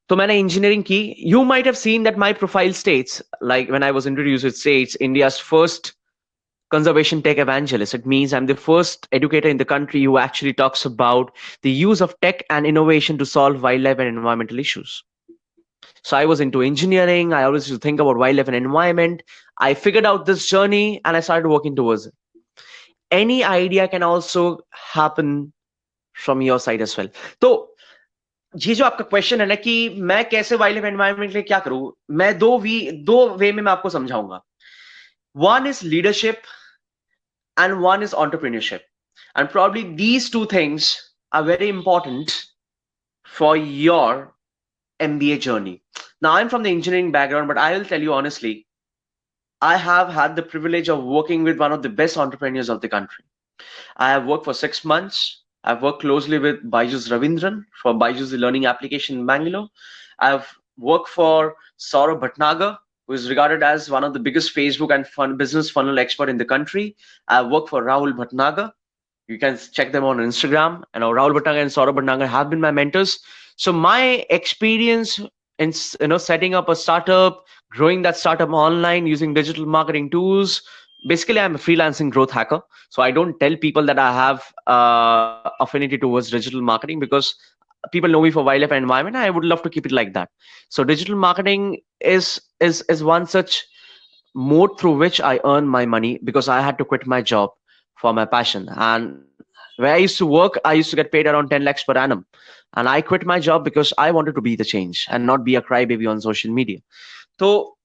[SPEAKER 2] तो मैंने इंजीनियरिंग की. You might have seen that my profile states, like when I was introduced, it states India's first conservation tech evangelist. It means I'm the first educator in the country who actually talks about the use of tech and innovation to solve wildlife and environmental issues. So I was into engineering. I always used to think about wildlife and environment. I figured out this journey and I started working towards it. Any idea can also happen from your side as well. तो ये जो आपका question है ना कि मैं कैसे wild life environment के लिए क्या करूं, मैं दो वे में मैं आपको समझाऊंगा. One is leadership and one is entrepreneurship. And probably these two things are very important for your MBA journey. Now, I'm from the engineering background, but I will tell you honestly, I have had the privilege of working with one of the best entrepreneurs of the country. I have worked for 6 months. I've worked closely with Byju's Ravindran for Byju's Learning Application in Bangalore. I've worked for Saurabh Bhatnagar who is regarded as one of the biggest Facebook and business funnel expert in the country. I work for Rahul Bhatnagar. You can check them on Instagram. And Rahul Bhatnagar and Saurabh Bhatnagar have been my mentors. So my experience in setting up a startup, growing that startup online using digital marketing tools. Basically, I'm a freelancing growth hacker. So I don't tell people that I have affinity towards digital marketing, because people know me for wildlife and environment. I would love to keep it like that. So digital marketing is one such mode through which I earn my money, because I had to quit my job for my passion. And where I used to work, I used to get paid around 10 lakhs per annum. And I quit my job because I wanted to be the change and not be a crybaby on social media. So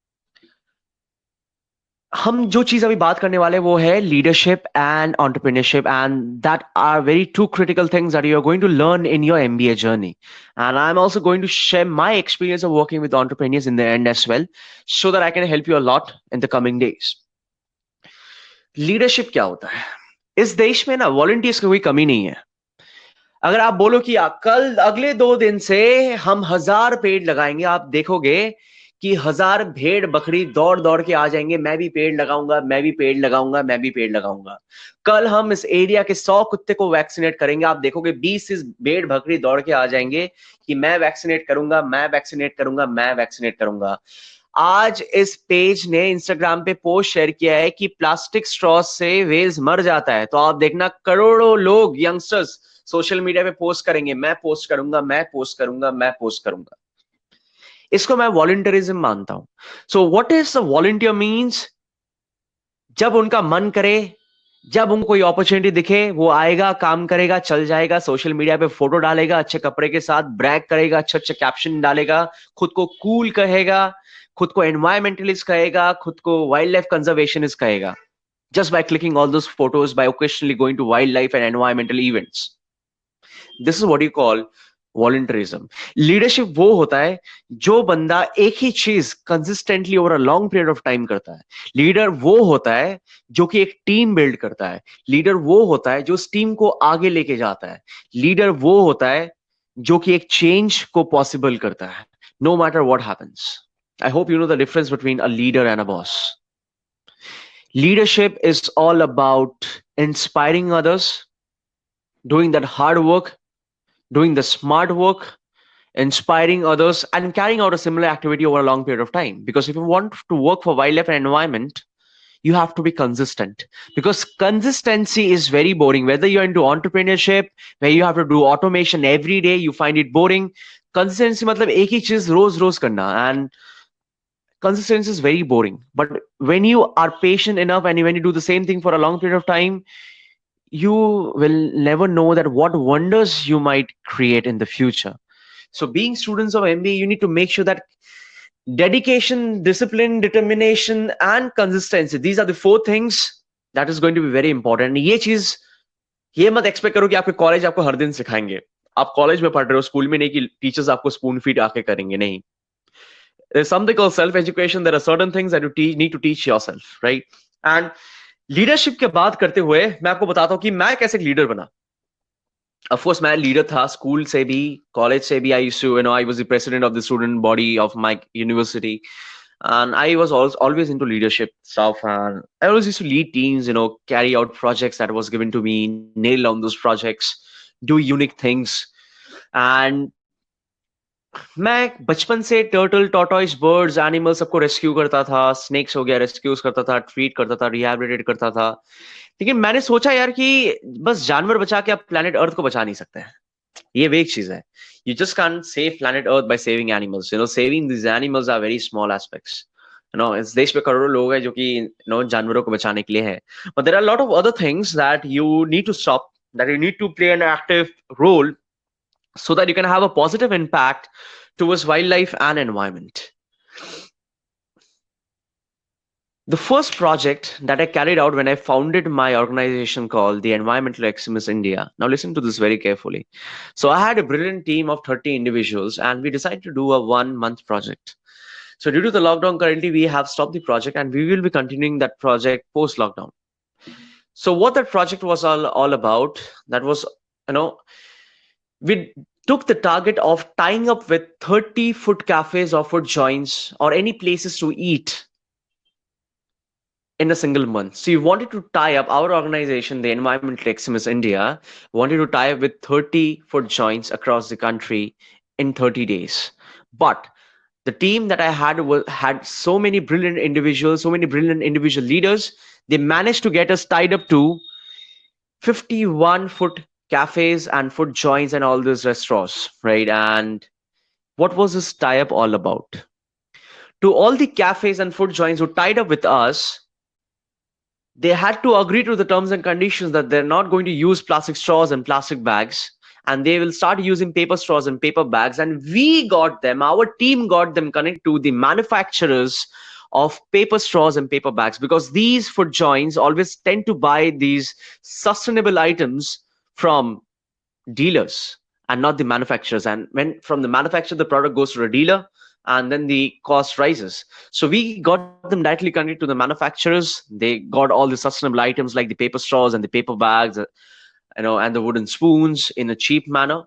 [SPEAKER 2] हम जो चीज अभी बात करने वाले वो है leadership and entrepreneurship, and that are very two critical things that you are going to learn in your MBA journey. And I'm also going to share my experience of working with entrepreneurs in the end as well, so that I can help you a lot in the coming days. Leadership क्या होता है? इस देश में ना volunteers की कोई कमी नहीं है. अगर आप बोलो कि कल अगले 2 दिन से हम 1000 पेड़ लगाएंगे, आप देखोगे कि 1000 भेड़ बकरी दौड़ दौड़ के आ जाएंगे, मैं भी पेड़ लगाऊंगा, मैं भी पेड़ लगाऊंगा, मैं भी पेड़ लगाऊंगा. कल हम इस एरिया के 100 कुत्ते को वैक्सीनेट करेंगे, आप देखोगे 20 इस भेड़ बकरी दौड़ के आ जाएंगे कि मैं वैक्सीनेट करूंगा, मैं वैक्सीनेट करूंगा, मैं वैक्सीनेट करूंगा. आज इस पेज ने इंस्टाग्राम पे पोस्ट शेयर किया है कि प्लास्टिक स्ट्रॉ से वेल्स मर जाता है. तो आप देखना करोड़ों लोग यंगस्टर्स सोशल मीडिया पे पोस्ट करेंगे, मैं पोस्ट करूंगा, मैं पोस्ट करूंगा, मैं पोस्ट करूंगा. इसको मैं वॉलंटियरिज्म मानता हूं. So what is the volunteer means? जब उनका मन करे, जब उनको कोई अपॉर्चुनिटी दिखे, वो आएगा, काम करेगा, चल जाएगा, सोशल मीडिया पे फोटो डालेगा, अच्छे कपड़े के साथ ब्रैग करेगा, अच्छे अच्छे कैप्शन डालेगा, खुद को कूल कहेगा, खुद को एनवायरमेंटलिस्ट कहेगा, खुद को वाइल्ड लाइफ कंजर्वेशनिस्ट कहेगा, just by clicking all those photos, by occasionally going to wildlife and environmental events. This is what you call volunteerism. Leadership वो होता है जो बंदा एक ही चीज consistently over a long period of time करता है. लीडर वो होता है जो कि एक टीम बिल्ड करता है. लीडर वो होता है जो उस टीम को आगे लेके जाता है. लीडर वो होता है जो कि एक चेंज को पॉसिबल करता है, no matter what happens. I hope you know the difference between a leader and a boss. Leadership is all about inspiring others, doing that hard work, doing the smart work, inspiring others, and carrying out a similar activity over a long period of time. Because if you want to work for wildlife and environment, you have to be consistent. Because consistency is very boring. Whether you're into entrepreneurship, where you have to do automation every day, you find it boring. Consistency मतलब एक ही चीज रोज रोज करना, and consistency is very boring. But when you are patient enough and when you do the same thing for a long period of time, you will never know that what wonders you might create in the future. So being students of MBA, you need to make sure that dedication, discipline, determination, and consistency, these are the 4 things that is going to be very important. ये चीज ये मत expect करो कि आपके college आपको हर दिन सिखाएंगे. आप कॉलेज में पढ़ रहे हो, स्कूल में नहीं कि टीचर्स आपको स्पून फीड आके करेंगे. नहीं. There's something called self-education. There are certain things that you need to teach yourself, right? And leadership के बात करते हुए मैं आपको बताता हूँ कि मैं कैसे एक लीडर बना. Of course, मैं लीडर था स्कूल से भी, कॉलेज से भी. I used to, I was the president of the student body of my university, and I was always into leadership stuff. And I always used to lead teams, carry out projects that was given to me, nail down those projects, do unique things. And मैं बचपन से turtle, tortoise, birds, animal सबको rescue करता था. Snacks हो गया, rescues करता था, ट्रीट करता था, रिहैबिलिटेट करता था. लेकिन मैंने सोचा यार कि बस जानवर बचा के आप प्लैनेट अर्थ को बचा नहीं सकते हैं. ये वेग चीज है. You just can't save planet Earth by saving animals. Saving these animals are very small aspects. इस देश में करोड़ों लोग हैं जो कि जानवरों को बचाने के लिए है. But there are a lot of other things that you need to stop, that you need to play an active role, so that you can have a positive impact towards wildlife and environment. The first project that I carried out when I founded my organization called the Environmental Extremists India. Now listen to this very carefully. So I had a brilliant team of 30 individuals, and we decided to do a 1-month project. So due to the lockdown, currently we have stopped the project, and we will be continuing that project post-lockdown. So what that project was all about, that was, we took the target of tying up with 30 food cafes or food joints or any places to eat in a single month. So you wanted to tie up, our organization, the Environmental Extremists India, wanted to tie up with 30 food joints across the country in 30 days. But the team that I had so many brilliant individuals, so many brilliant individual leaders. They managed to get us tied up to 51 food cafes and food joints and all those restaurants, right? And what was this tie up all about? To all the cafes and food joints who tied up with us, they had to agree to the terms and conditions that they're not going to use plastic straws and plastic bags, and they will start using paper straws and paper bags. And we got them, our team got them connected to the manufacturers of paper straws and paper bags, because these food joints always tend to buy these sustainable items from dealers and not the manufacturers. And when from the manufacturer, the product goes to a dealer, and then the cost rises. So we got them directly connected to the manufacturers. They got all the sustainable items like the paper straws and the paper bags, and the wooden spoons in a cheap manner.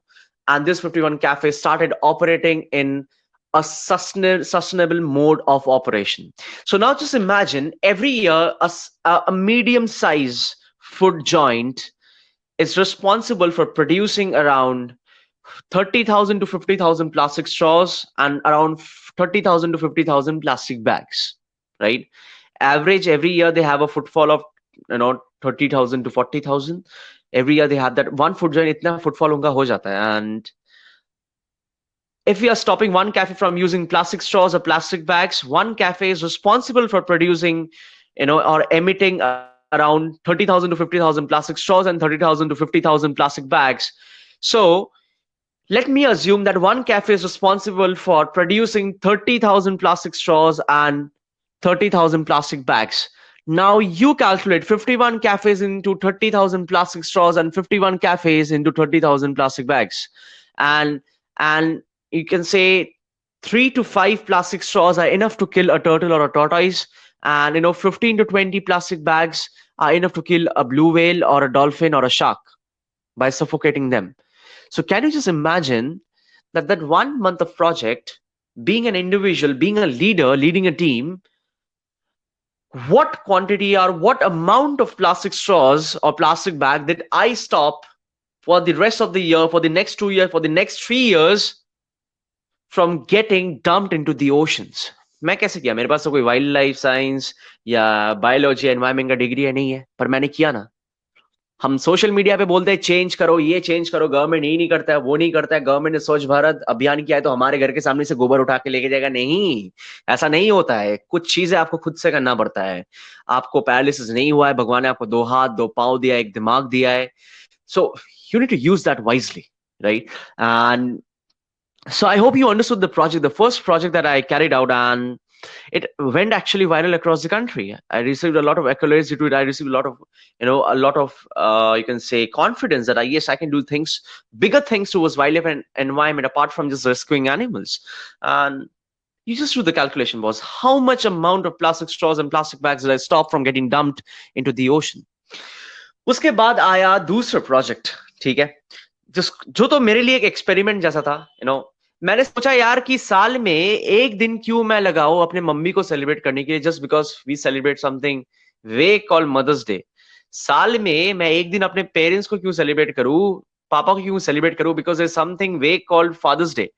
[SPEAKER 2] And this 51 cafes started operating in a sustainable mode of operation. So now just imagine every year a medium size food joint is responsible for producing around 30,000 to 50,000 plastic straws and around 30,000 to 50,000 plastic bags, right? Average every year they have a footfall of 30,000 to 40,000. Every year they have that one food joint, itna footfall unka ho jata hai. And if we are stopping one cafe from using plastic straws or plastic bags, one cafe is responsible for producing, or emitting around 30,000 to 50,000 plastic straws and 30,000 to 50,000 plastic bags. So let me assume that one cafe is responsible for producing 30,000 plastic straws and 30,000 plastic bags. Now you calculate 51 cafes into 30,000 plastic straws and 51 cafes into 30,000 plastic bags. And you can say 3 to 5 plastic straws are enough to kill a turtle or a tortoise. And 15 to 20 plastic bags are enough to kill a blue whale or a dolphin or a shark by suffocating them. So can you just imagine that 1 month of project, being an individual, being a leader, leading a team, what quantity or what amount of plastic straws or plastic bag did I stop for the rest of the year, for the next 2 years, for the next 3 years from getting dumped into the oceans? मैं कैसे किया? मेरे पास तो कोई wild life science या biology environment का degree है नहीं है, पर मैंने किया ना। हम सोशल मीडिया पे बोलते हैं चेंज करो, ये चेंज करो, गवर्नमेंट ये नहीं करता है, वो नहीं करता है, गवर्नमेंट ने स्वच्छ भारत अभियान किया है तो हमारे घर के सामने से गोबर उठा के लेके जाएगा। नहीं, ऐसा नहीं होता है। कुछ चीजें आपको खुद से करना पड़ता है। आपको पैरालिसिस नहीं हुआ है, भगवान ने आपको 2 हाथ 2 पांव दिया, एक दिमाग दिया है। So you need to use that wisely, right? And so I hope you understood the project, the first project that I carried out, and it went actually viral across the country. I received a lot of accolades due to it. I received a lot of you can say confidence that yes, I can do things, bigger things towards wildlife and environment apart from just rescuing animals. And you just do the calculation, boss. How much amount of plastic straws and plastic bags did I stop from getting dumped into the ocean? उसके बाद आया दूसरा project, ठीक है, जो तो मेरे लिए एक एक्सपेरिमेंट जैसा था। मैंने सोचा यार कि साल में एक दिन क्यों मैं लगाऊं अपने मम्मी को सेलिब्रेट करने के लिए, just because we celebrate something we call Mother's Day. साल में मैं एक दिन अपने पेरेंट्स को क्यों सेलिब्रेट करूं, पापा को क्यों सेलिब्रेट करूं, because is something we called father's day.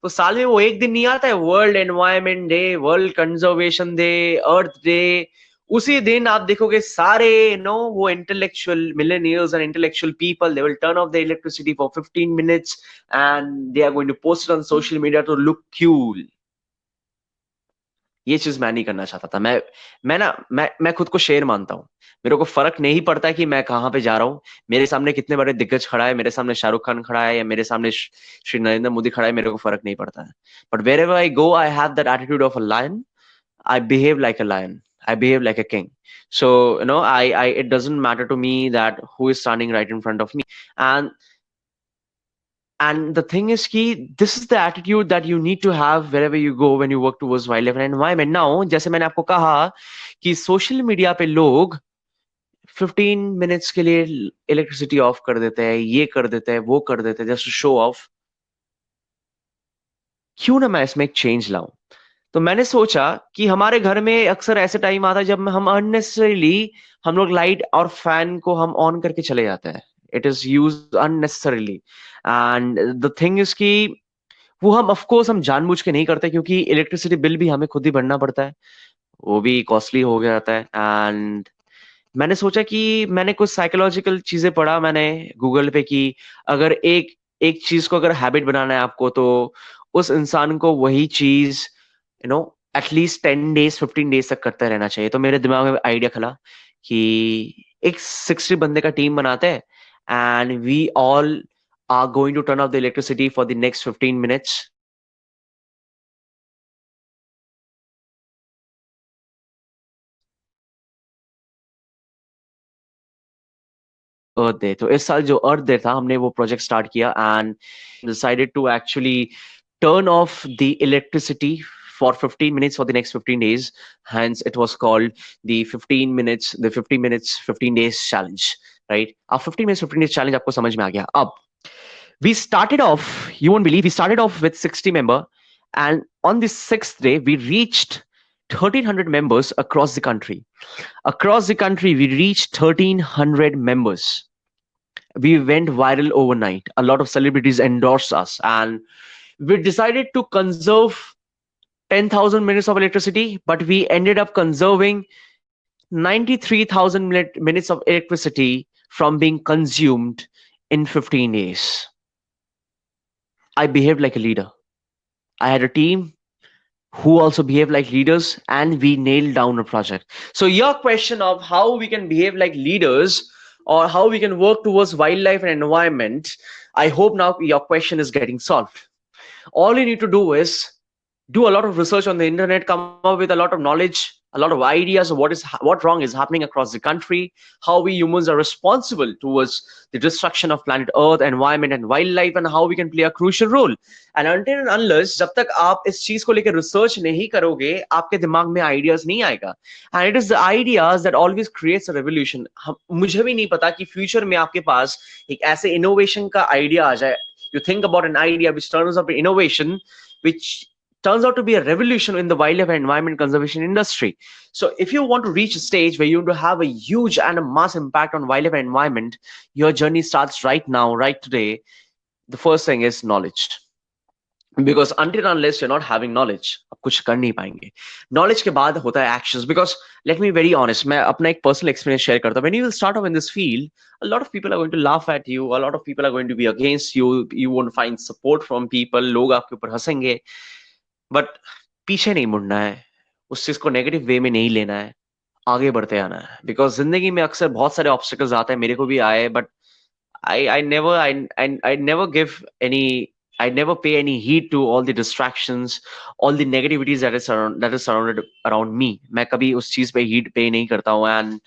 [SPEAKER 2] तो साल में वो एक दिन नहीं आता है, world environment day, world conservation day, earth day. उसी दिन आप देखोगे सारे वो intellectual millionaires and intellectual people, they will turn off the electricity for 15 minutes and they are going to post it on social media to look cool. ये चीज मैं नहीं करना चाहता था। मैं खुद को शेर मानता हूँ। मेरे को फर्क नहीं पड़ता है कि मैं कहाँ पे जा रहा हूँ, मेरे सामने कितने बड़े दिग्गज खड़ा है, मेरे सामने शाहरुख खान खड़ा है या मेरे सामने श्री नरेंद्र मोदी खड़ा है, मेरे को फर्क नहीं पड़ता है। But wherever I go, I have that attitude of a lion. I behave like a lion. I behave like a king. So, it doesn't matter to me that who is standing right in front of me. And the thing is ki, this is the attitude that you need to have wherever you go when you work towards wildlife and environment. Now, जैसे मैंने आपको कहा कि social media पे लोग 15 minutes के लिए elasticity of कर देते हैं, ये कर देते हैं, वो कर देते हैं, just to show off. क्यों ना मैं इसमें एक चेंज लाऊं। तो मैंने सोचा कि हमारे घर में अक्सर ऐसे टाइम आता है जब हम अननेसेसरीली हम लोग लाइट और फैन को हम ऑन करके चले जाते हैं। It is use unnecessarily. And the thing is कि वो हम ऑफ कोर्स हम जानबूझ के नहीं करते, क्योंकि इलेक्ट्रिसिटी बिल भी हमें खुद ही भरना पड़ता है, वो भी कॉस्टली हो गया जाता है। एंड मैंने सोचा कि मैंने कुछ साइकोलॉजिकल चीजें पढ़ा मैंने गूगल पे कि अगर एक एक चीज को अगर हैबिट बनाना है आपको, तो उस इंसान को वही चीज एटलीस्ट 10 डेज 15 डेज तक करते रहना चाहिए। तो मेरे दिमाग में आइडिया खला कि एक 60 बंदे का टीम बनाते हैं, and we all are going to turn off the electricity for the next 15 minutes. Earth Day, तो इस साल जो अर्थ डे था हमने वो प्रोजेक्ट स्टार्ट किया and decided to actually turn off the electricity for 15 minutes for the next 15 days. Hence it was called the 50 minutes 15 days challenge, right? Our 15 minutes 15 days challenge आपको समझ में आ गया। अब we started off, you won't believe, we started off with 60 member, and on the 6th day we reached 1300 members across the country. Across the country we reached 1300 members. We went viral overnight. A lot of celebrities endorsed us, and we decided to conserve 10,000 minutes of electricity, but we ended up conserving 93,000 minutes of electricity from being consumed in 15 days. I behaved like a leader. I had a team who also behaved like leaders, and we nailed down a project. So your question of how we can behave like leaders or how we can work towards wildlife and environment, I hope now your question is getting solved. All you need to do is do a lot of research on the internet, come up with a lot of knowledge, a lot of ideas of what wrong is happening across the country, how we humans are responsible towards the destruction of planet Earth, environment and wildlife, and how we can play a crucial role. And until and unless जब तक आप इस चीज को लेकर research नहीं करोगे, आपके दिमाग में आइडियाज नहीं आएगा। And it is the ideas that always creates a revolution. मुझे भी नहीं पता कि फ्यूचर में आपके पास एक ऐसे इनोवेशन का आइडिया आ जाए। You think about an idea which turns up an innovation, which turns out to be a revolution in the wildlife and environment conservation industry. So if you want to reach a stage where you want to have a huge and a mass impact on wildlife and environment, your journey starts right now, right today. The first thing is knowledge. Because until and unless you're not having knowledge, आप कुछ कर नहीं पाएंगे। Knowledge के बाद होता है actions. Because let me be very honest, मैं अपना एक personal experience share करता हूँ। When you will start off in this field, a lot of people are going to laugh at you. A lot of people are going to be against you. You won't find support from people. लोग आपके ऊपर हंसेंगे। But पीछे नहीं मुड़ना है, उस चीज को नेगेटिव वे में नहीं लेना है, आगे बढ़ते आना है। बिकॉज जिंदगी में अक्सर बहुत सारे ऑब्स्टिकल्स आते हैं, मेरे को भी आए, but I never give any, I never pay any heed to all the distractions, all the negativities that is surrounded around me. मैं कभी उस चीज पे heed pay नहीं करता हूँ, and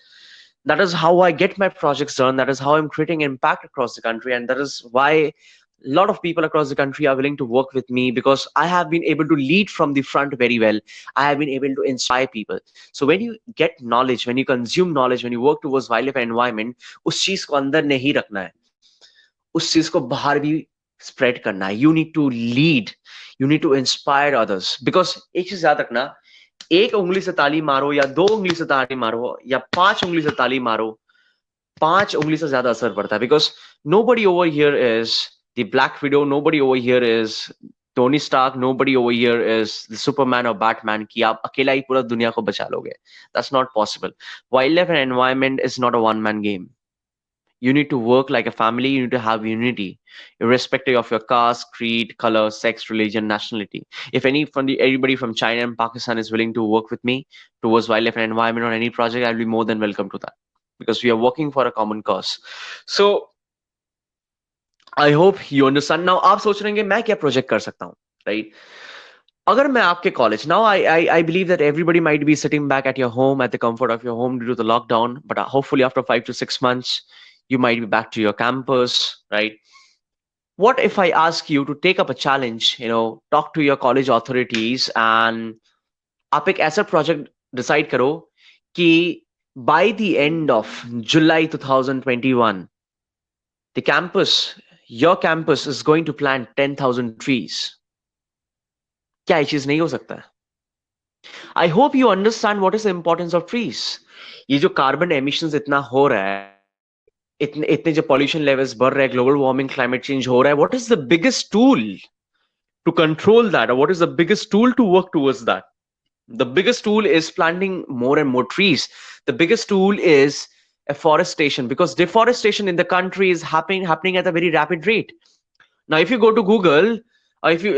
[SPEAKER 2] that is how I get my projects done. That is how I'm creating impact across the country, and that is why a lot of people across the country are willing to work with me, because I have been able to lead from the front very well. I have been able to inspire people. So when you get knowledge, when you consume knowledge, when you work towards wildlife and environment, उस चीज को अंदर नहीं रखना है, उस चीज को बाहर भी spread करना है. You need to lead. You need to inspire others. Because एक चीज याद रखना, एक उंगली से ताली मारो या दो उंगली से ताली मारो या 5 उंगली से ताली मारो, 5 उंगली से ज्यादा असर पड़ता है. Because nobody over here is the Black Widow, nobody over here is Tony Stark, nobody over here is the Superman or Batman कि आप अकेला ही पूरा दुनिया को बचा लोगे. That's not possible. Wildlife and environment is not a one-man game. You need to work like a family. You need to have unity, irrespective of your caste, creed, color, sex, religion, nationality. If anybody from China and Pakistan is willing to work with me towards wildlife and environment on any project, I'll be more than welcome to that, because we are working for a common cause. So I hope you understand. Now आप सोच रहे हैं मैं क्या project कर सकता हूँ, right? अगर मैं आपके college, now I believe that everybody might be sitting back at your home, at the comfort of your home due to the lockdown, but hopefully after 5 to 6 months you might be back to your campus, right? What if I ask you to take up a challenge, talk to your college authorities, and आप एक ऐसा project decide करो कि by the end of July 2021 the campus, your campus, is going to plant 10,000 trees. क्या ये चीज नहीं हो सकता है? I hope you understand what is the importance of trees. ये जो कार्बन एमिशंस इतना हो रहा है, इतने इतने जो पॉल्यूशन लेवल्स बढ़ रहे हैं, ग्लोबल वार्मिंग, क्लाइमेट चेंज हो रहा है, what is the biggest tool to control that, और what is the biggest tool to work towards that? The biggest tool is planting more and more trees. The biggest tool is afforestation, because deforestation in the country is happening at a very rapid rate. Now, if you go to Google, or if you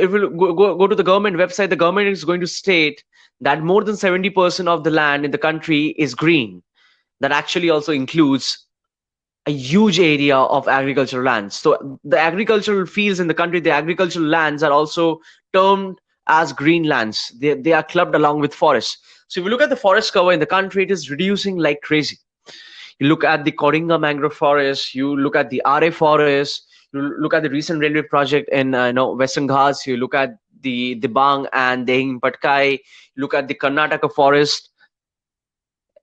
[SPEAKER 2] go to the government website, the government is going to state that more than 70% of the land in the country is green. That actually also includes a huge area of agricultural lands. So the agricultural fields in the country, the agricultural lands are also termed as green lands. They are clubbed along with forests. So if you look at the forest cover in the country, it is reducing like crazy. You look at the Koringa mangrove forest, you look at the RA forest, you look at the recent railway project in Western Ghats, you look at the Dibang and Dehing Patkai, look at the Karnataka forest.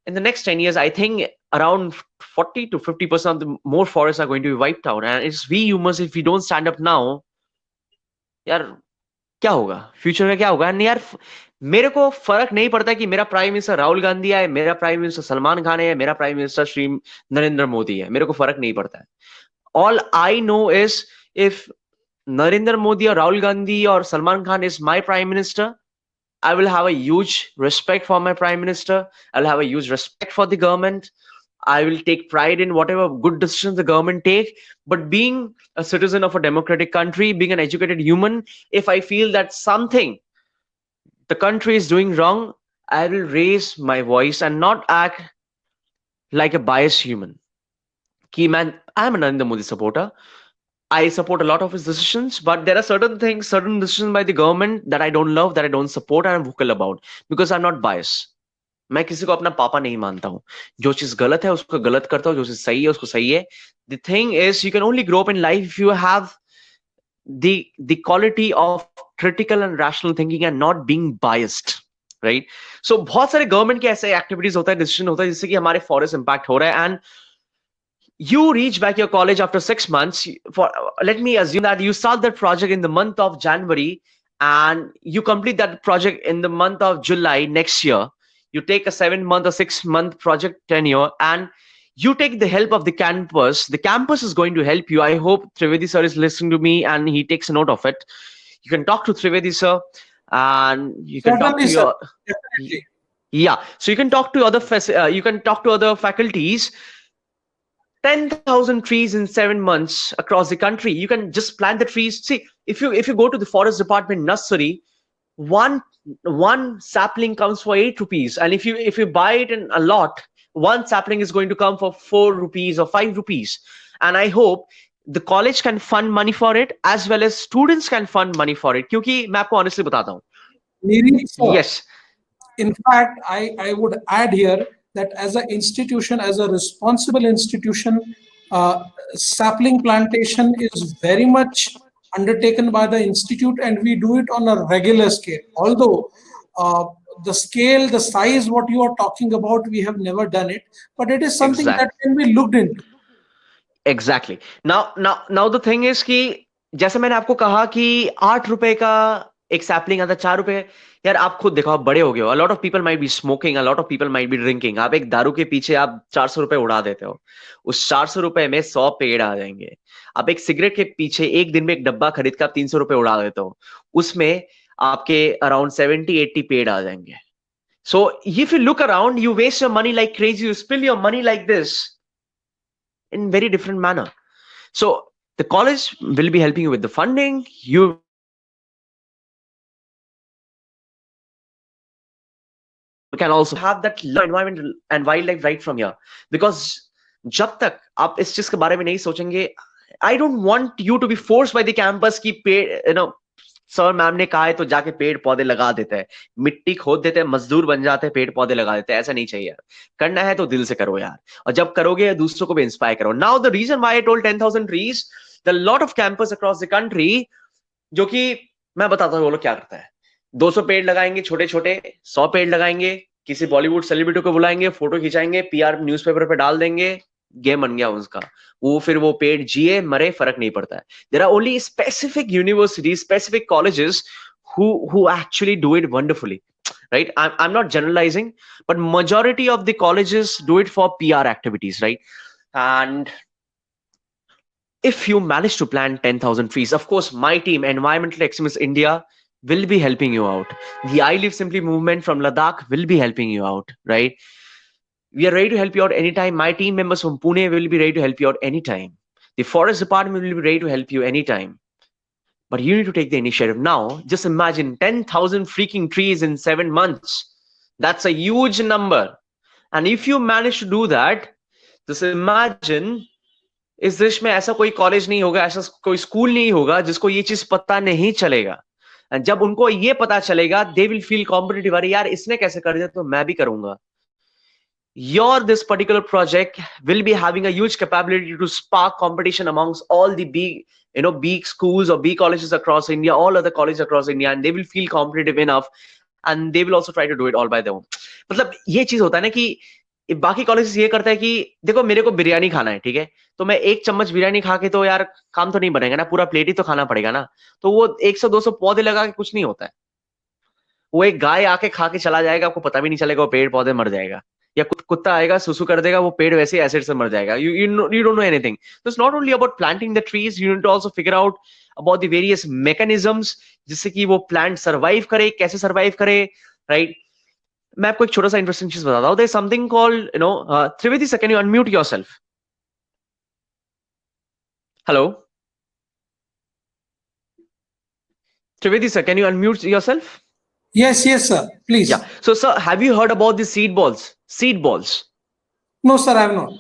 [SPEAKER 2] In the next 10 years, I think around 40 to 50% of the more forests are going to be wiped out. And it's we humans, if we don't stand up now, यार क्या होगा future में? क्या होगा? नहीं यार, मेरे को फर्क नहीं पड़ता कि मेरा प्राइम मिनिस्टर राहुल गांधी है, मेरा प्राइम मिनिस्टर सलमान खान है, मेरा प्राइम मिनिस्टर श्री नरेंद्र मोदी है, मेरे को फर्क नहीं पड़ता है. All I know is, if Narendra Modi और राहुल गांधी और Salman Khan is my prime minister, I will have a huge respect for my prime minister. I'll have a huge respect for the government. I will take pride in whatever good decisions the government take. But being a citizen of a democratic country, being an educated human, if I feel that something the country is doing wrong, I will raise my voice and not act like a biased human. Ki man, I am a Narendra Modi supporter. I support a lot of his decisions, but there are certain things, certain decisions by the government that I don't love, that I don't support, and I'm vocal about because I'm not biased. मैं किसी को अपना पापा नहीं मानता हूँ. जो चीज गलत है उसको गलत करता हूँ, जो चीज सही है उसको सही है. The thing is, you can only grow up in life if you have the quality of critical and rational thinking and not being biased, right? So बहुत सारे गवर्नमेंट के ऐसे एक्टिविटीज होता है, डिसीजन होता है जिससे कि हमारे फॉरेस्ट इंपैक्ट हो रहा है. And you reach back your college after 6 months. For let me assume that you start that project in the month of January and you complete that project in the month of July next year. You take a 7-month or 6-month project tenure and you take the help of the campus. The campus is going to help you. I hope Trivedi sir is listening to me and he takes a note of it. You can talk to Trivedi sir and you can talk to your
[SPEAKER 1] Definitely.
[SPEAKER 2] yeah. So you can talk to other faculties. 10,000 trees in 7 months across the country. You can just plant the trees. See, if you go to the forest department nursery, one sapling comes for 8 rupees, and if you buy it in a lot, one sapling is going to come for 4 rupees or 5 rupees. And I hope the college can fund money for it as well as students can fund money for it. क्योंकि मैं आपको honestly बताता हूँ.
[SPEAKER 1] Neeraj, sir,
[SPEAKER 2] Yes.
[SPEAKER 1] in fact, I would add here that as an institution, as a responsible institution, sapling plantation is very much undertaken by the institute, and we do it on a regular scale. Although the scale, the size, what you are talking about, we have never done it, but it is something
[SPEAKER 2] Exactly.
[SPEAKER 1] that can be looked into.
[SPEAKER 2] Exactly. Now the thing is कि जैसे मैंने आपको कहा कि 8 रुपए का एक sapling आता, 4 रुपए. यार आप खुद देखो, आप बड़े हो गए हो. A lot of people might be smoking, a lot of people might be drinking. आप एक दारू के पीछे आप 400 रुपए उड़ा देते हो. उस 400 रुपए में 100 पेड़ आ जाएंगे. आप एक सिगरेट के पीछे एक दिन में एक डब्बा खरीद कर आप 300 रुपए उड़ा देते हो. उसमें आपके अराउंड 70-80 पेड़ आ जाएंगे. So if you look around, you waste your money like crazy. You spill your money like this in very different manner. So the college will be helping you with the funding. You can also have that environment and wildlife right from here, because जब तक आप इस चीज के बारे में नहीं सोचेंगे, I don't want you to be forced by the campus कि पेड़, सर मैम ने कहा है तो जाके पेड़ पौधे लगा देते हैं, मिट्टी खोद देते हैं, मजदूर बन जाते हैं, पेड़ पौधे लगा देते हैं. ऐसा नहीं चाहिए यार. करना है तो दिल से करो यार, और जब करोगे दूसरों को भी इंस्पायर करो. Now the reason why I told 10,000 trees, the lot of campus across the country, जो कि मैं बताता हूँ वो लोग क्या करता है. 200 पेड़ लगाएंगे छोटे छोटे, 100 पेड़ लगाएंगे, किसी बॉलीवुड सेलिब्रिटी को बुलाएंगे, फोटो खिंचाएंगे, पीआर न्यूज़पेपर पे डाल देंगे, गेम बन गया उसका. वो फिर वो पेड़ जिए मरे फर्क नहीं पड़ता है. There are only specific universities, specific colleges who actually do it wonderfully, right? I'm not generalizing, but majority of the colleges do it for PR activities, right? And if you manage to plant 10,000 trees, of course, my team, Environmental Extremists India, will be helping you out. The I Live Simply movement from Ladakh will be helping you out, right? We are ready to help you out anytime. My team members from Pune will be ready to help you out anytime. The forest department will be ready to help you anytime. But you need to take the initiative now. Just imagine 10,000 freaking trees in 7 months. That's a huge number. And if you manage to do that, just imagine इस देश में ऐसा कोई college नहीं होगा, ऐसा कोई school नहीं होगा जिसको ये चीज पता नहीं चलेगा. And जब उनको ये पता चलेगा, they will feel competitive. अरे यार इसने कैसे कर दिया तो मैं भी करूंगा. This particular project will be having a huge capability to spark competition amongst all the big schools or big colleges across India, all other colleges across India, and they will feel competitive enough, and they will also try to do it all by their own. मतलब ये चीज होता है ना कि बाकी colleges ये करता है कि देखो मेरे को बिरयानी खाना है, ठीक है, तो मैं एक चम्मच बिरयानी खा के तो यार काम तो नहीं बनेगा ना, पूरा प्लेट ही तो खाना पड़ेगा ना. तो वो 100-200 पौधे लगा के कुछ नहीं होता है. वो एक गाय आके खा के चला जाएगा, आपको पता भी नहीं चलेगा, वो पेड़ पौधे मर जाएगा. या कुत्ता आएगा सुसु कर देगा, वो पेड़ वैसे एसिड से मर जाएगा. You don't know anything. So it's not only about planting the trees, you need to also figure out about the various mechanisms जिससे कि वो प्लांट सर्वाइव करे, कैसे सर्वाइव करे, राइट? मैं आपको एक छोटा सा इंटरेस्टिंग चीज बताता हूँ. There is something called, Trivedi sir, can you unmute yourself? Hello? Trivedi sir, can you unmute yourself?
[SPEAKER 1] Yes, sir. Please.
[SPEAKER 2] Yeah. So sir, have you heard about the seed balls? Seed balls.
[SPEAKER 1] No, sir, I have not.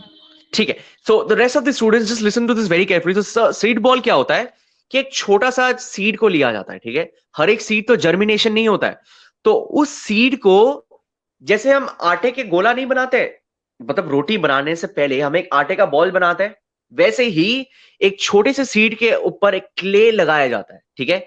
[SPEAKER 2] ठीक है. So the rest of the students just listen to this very carefully. So sir, seed ball क्या होता है कि एक छोटा सा seed को लिया जाता है, ठीक है. हर एक सीड तो जर्मिनेशन नहीं होता है. तो उस सीड को जैसे हम आटे के गोला नहीं बनाते, मतलब रोटी बनाने से पहले हम एक आटे का बॉल बनाते हैं, वैसे ही एक छोटे से सीड के ऊपर एक क्ले लगाया जाता है, ठीक है.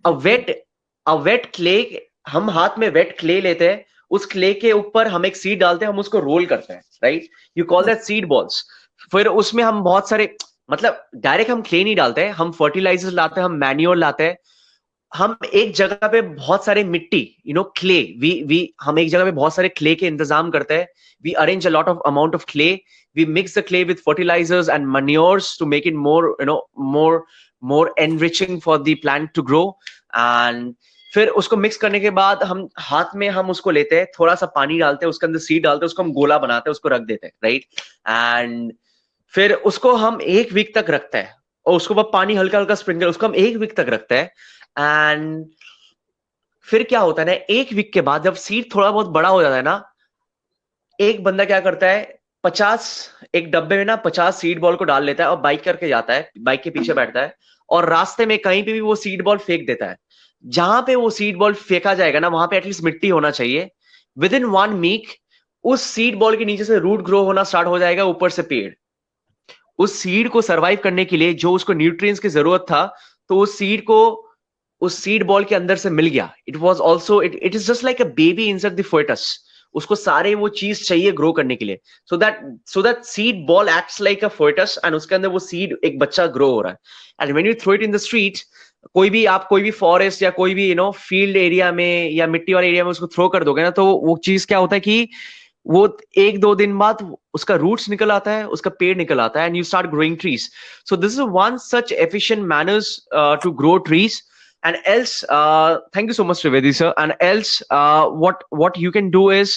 [SPEAKER 2] अ वेट क्ले, हम हाथ में वेट क्ले लेते हैं, उस क्ले के ऊपर हम एक सीड डालते हैं, हम उसको रोल करते हैं, right. You call that seed balls. फिर उसमें हम बहुत सारे, मतलब डायरेक्ट हम क्ले नहीं डालते हैं, हम फर्टिलाइजर्स लाते हैं, हम मैन्योर लाते हैं. हम एक जगह पे बहुत सारे मिट्टी, क्ले, हम एक जगह पे बहुत सारे क्ले के इंतजाम करते हैं. We arrange a lot of amount of clay, we mix the clay with fertilisers and manures to make it more enriching for the plant to grow. And फिर उसको मिक्स करने के बाद हम हाथ में हम उसको लेते हैं, थोड़ा सा पानी डालते हैं, उसके अंदर सीड डालते हैं, उसको हम गोला बनाते हैं, उसको रख देते हैं, राइट. एंड फिर उसको हम 1 वीक तक रखते हैं, और उसको बाद पानी हल्का हल्का स्प्रिंकल, उसको हम 1 वीक तक रखते हैं. एंड फिर क्या होता है ना, 1 वीक के बाद जब सीड थोड़ा बहुत बड़ा हो जाता है ना, एक बंदा क्या करता है, 50 एक डब्बे में ना 50 सीड बॉल को डाल लेता है और बाइक करके जाता है, बाइक के पीछे बैठता है, और रास्ते में कहीं पे भी वो सीड बॉल फेंक देता है. जहां पे वो सीड बॉल फेंका जाएगा ना, वहां पे एटलीस्ट मिट्टी होना चाहिए. विद इन 1 वीक उस सीड बॉल के नीचे से रूट ग्रो होना स्टार्ट हो जाएगा, ऊपर से पेड़. उस सीड को सर्वाइव करने के लिए जो उसको न्यूट्रिएंट्स की जरूरत था, तो उस सीड को उस सीड बॉल के अंदर से मिल गया. It was also, it is just like a baby inside the foetus. उसको सारे वो चीज चाहिए ग्रो करने के लिए. So that seed ball acts like a foetus, and उसके अंदर वो सीड, एक बच्चा ग्रो हो रहा है. And when you throw it in the street, कोई भी फॉरेस्ट या कोई भी फील्ड एरिया में या मिट्टी वाले एरिया में उसको थ्रो कर दोगे ना, तो वो चीज क्या होता है कि वो 1-2 दिन बाद उसका रूट्स निकल आता है, उसका पेड़ निकल आता है, and you start growing trees. So this is one such efficient manners to grow trees. And else, thank you so much, Trivedi sir. And else, what you can do is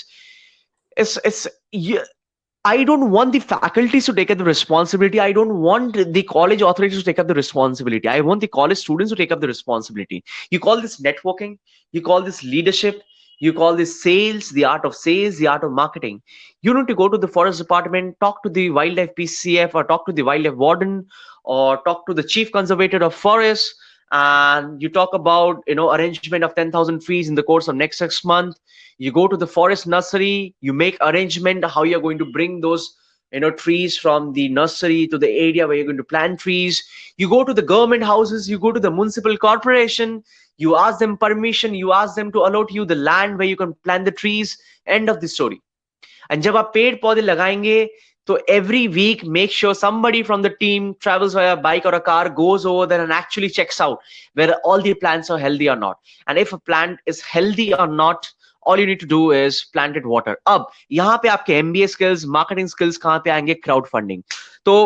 [SPEAKER 2] I don't want the faculties to take up the responsibility. I don't want the college authorities to take up the responsibility. I want the college students to take up the responsibility. You call this networking, you call this leadership, you call this sales, the art of sales, the art of marketing. You need to go to the forest department, talk to the wildlife PCF, or talk to the wildlife warden, or talk to the chief conservator of forests, and you talk about arrangement of 10,000 trees in the course of next 6 months. You go to the forest nursery, you make arrangement how you're going to bring those trees from the nursery to the area where you're going to plant trees. You go to the government houses, you go to the municipal corporation, you ask them permission, you ask them to allot you the land where you can plant the trees. End of the story. And जब आप पेड़ पौधे लगाएंगे So every week, make sure somebody from the team travels via bike or a car, goes over there and actually checks out whether all the plants are healthy or not. And if a plant is healthy or not, all you need to do is plant it water. अब यहाँ पे आपके MBA skills, marketing skills कहाँ पे आएंगे? Crowdfunding. तो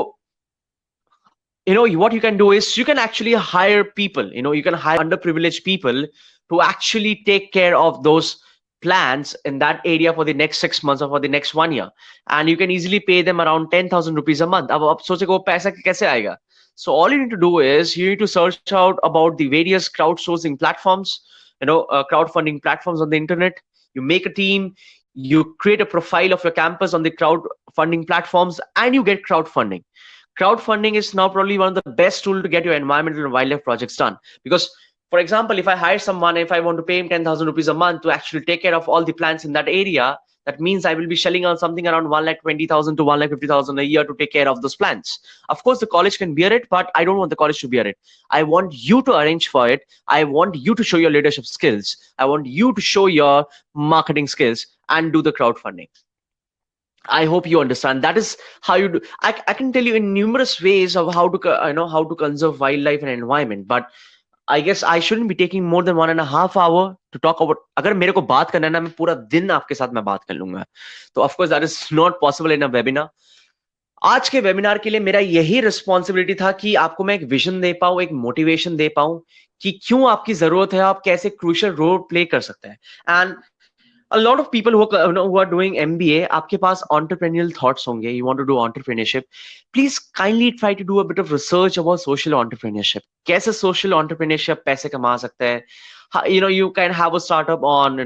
[SPEAKER 2] what you can do is you can actually hire people. You can hire underprivileged people to actually take care of those plants in that area for the next 6 months or for the next 1 year, and you can easily pay them around 10,000 rupees a month. अब सोचे वो पैसा कैसे आएगा? So all you need to do is you need to search out about the various crowdsourcing platforms, crowdfunding platforms on the internet. You make a team, you create a profile of your campus on the crowdfunding platforms, and you get crowdfunding. Crowdfunding is now probably one of the best tools to get your environmental and wildlife projects done. Because, for example, if I hire someone, if I want to pay him 10,000 rupees a month to actually take care of all the plants in that area, that means I will be shelling out something around 1,20,000 to 1,50,000 a year to take care of those plants. Of course, the college can bear it, but I don't want the college to bear it. I want you to arrange for it. I want you to show your leadership skills. I want you to show your marketing skills and do the crowdfunding. I hope you understand. That is how you do. I can tell you in numerous ways of how to conserve wildlife and environment, but I guess I shouldn't be taking more than 1.5 hours to talk about. अगर मेरे को बात करना है ना, मैं पूरा दिन आपके साथ मैं बात कर लूंगा. तो of course that is not possible in a webinar. आज के वेबिनार के लिए मेरा यही रिस्पॉन्सिबिलिटी था कि आपको मैं एक विजन दे पाऊं, एक मोटिवेशन दे पाऊं कि क्यों आपकी जरूरत है, आप कैसे क्रूशियल रोल प्ले कर सकते हैं. And a lot of people who are doing MBA, आपके पास entrepreneurial thoughts होंगे, you want to do entrepreneurship. Please kindly try to do a bit of research about social entrepreneurship. कैसे social entrepreneurship पैसे कमा सकते हैं? You can have a startup on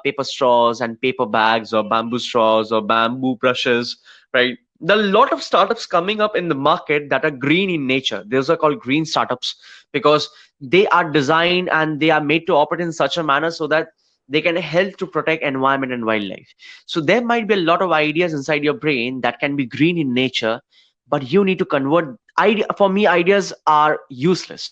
[SPEAKER 2] paper straws and paper bags or bamboo straws or bamboo brushes, right? There are a lot of startups coming up in the market that are green in nature. Those are called green startups because they are designed and they are made to operate in such a manner so that they can help to protect environment and wildlife. So there might be a lot of ideas inside your brain that can be green in nature, but you need to convert. For me, ideas are useless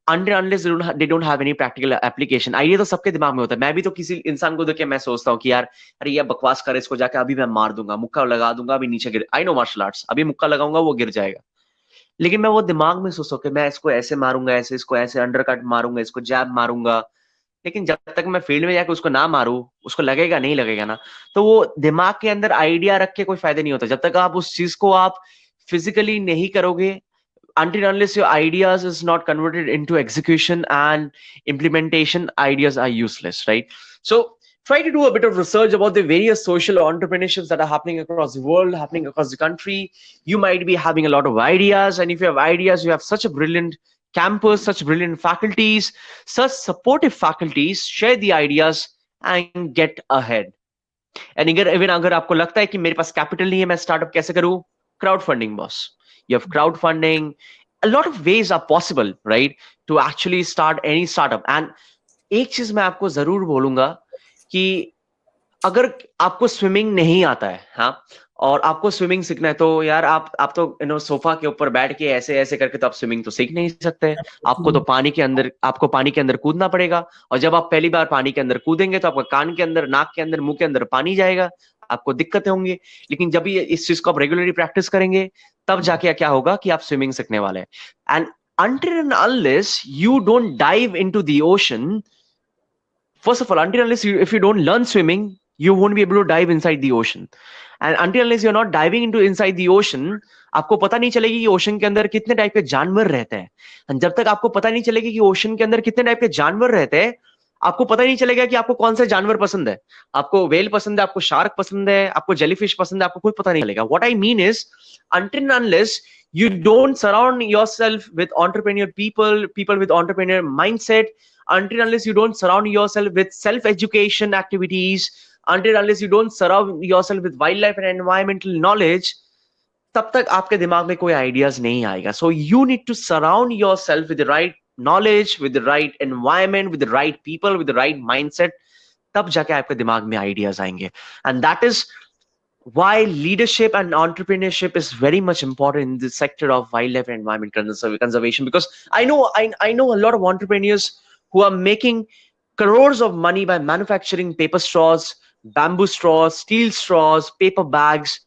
[SPEAKER 2] unless they don't have any practical application. Idea तो सबके दिमाग में होता है. मैं भी तो किसी इंसान को देख के मैं सोचता हूँ कि यार अरे ये बकवास करे, इसको जाके अभी मैं मार दूंगा, मुक्का लगा दूंगा, अभी नीचे गिर. I know martial arts, अभी मुक्का लगाऊंगा वो गिर जाएगा. लेकिन मैं वो दिमाग में सोचता हूँ कि मैं इसको ऐसे मारूंगा, ऐसे इसको ऐसे अंडरकट मारूंगा, इसको जैब मारूंगा. लेकिन जब तक मैं फील्ड में जाके उसको ना मारूं, उसको लगेगा नहीं लगेगा ना, तो वो दिमाग के अंदर आइडिया रख के कोई फायदा नहीं होता. जब तक आप उस चीज को आप फिजिकली नहीं करोगे, until unless your ideas is not converted into execution and implementation, ideas are useless, right? So try to do a bit of research about the various social entrepreneurships that are happening across the world, happening across the country. You might be having a lot of ideas, and if you have ideas, you have such a brilliant campus, such brilliant faculties, such supportive faculties. Share the ideas and get ahead. And even अगर आपको लगता है कि मेरे पास capital नहीं है, मैं startup कैसे करूं? Crowdfunding, boss. You have crowdfunding. A lot of ways are possible, right, to actually start any startup. And एक चीज मैं आपको जरूर बोलूंगा कि अगर आपको स्विमिंग नहीं आता है, हाँ, और आपको स्विमिंग सीखना है, तो यार आप तो सोफा के ऊपर बैठ के ऐसे ऐसे करके तो आप स्विमिंग तो सीख नहीं सकते. आपको तो पानी के अंदर कूदना पड़ेगा. और जब आप पहली बार पानी के अंदर कूदेंगे तो आपका कान के अंदर, नाक के अंदर, मुंह के अंदर पानी जाएगा, आपको दिक्कतें होंगी. लेकिन जब ये इस चीज को आप रेगुलरली प्रैक्टिस करेंगे, तब जाके क्या होगा कि आप स्विमिंग सीखने वाले हैं. And until and unless you don't dive into the ocean, first of all, if you don't learn swimming, you won't be able to dive inside the ocean. And until unless you're not diving into inside the ocean, आपको पता नहीं चलेगी कि ocean के अंदर कितने type के जानवर रहते हैं. And जब तक आपको पता नहीं चलेगी कि ओशन के अंदर कितने टाइप के जानवर रहते हैं, आपको पता नहीं चलेगा कि आपको कौन से जानवर पसंद है. आपको वेल पसंद है, आपको शार्क पसंद है, आपको जेलीफिश पसंद है, आपको कुछ पता नहीं चलेगा. What I mean is, until and unless you don't surround yourself with entrepreneur people with entrepreneur mindset, until and unless you don't surround yourself with self-education activities, until and unless you don't surround yourself with wildlife and environmental knowledge, तब तक आपके दिमाग में कोई ideas नहीं आएगा. So you need to surround yourself with the right knowledge, with the right environment, with the right people, with the right mindset. तब जाके आपके दिमाग में ideas आएंगे. And that is why leadership and entrepreneurship is very much important in the sector of wildlife and environment conservation. Because I know a lot of entrepreneurs who are making crores of money by manufacturing paper straws, bamboo straws, steel straws, paper bags.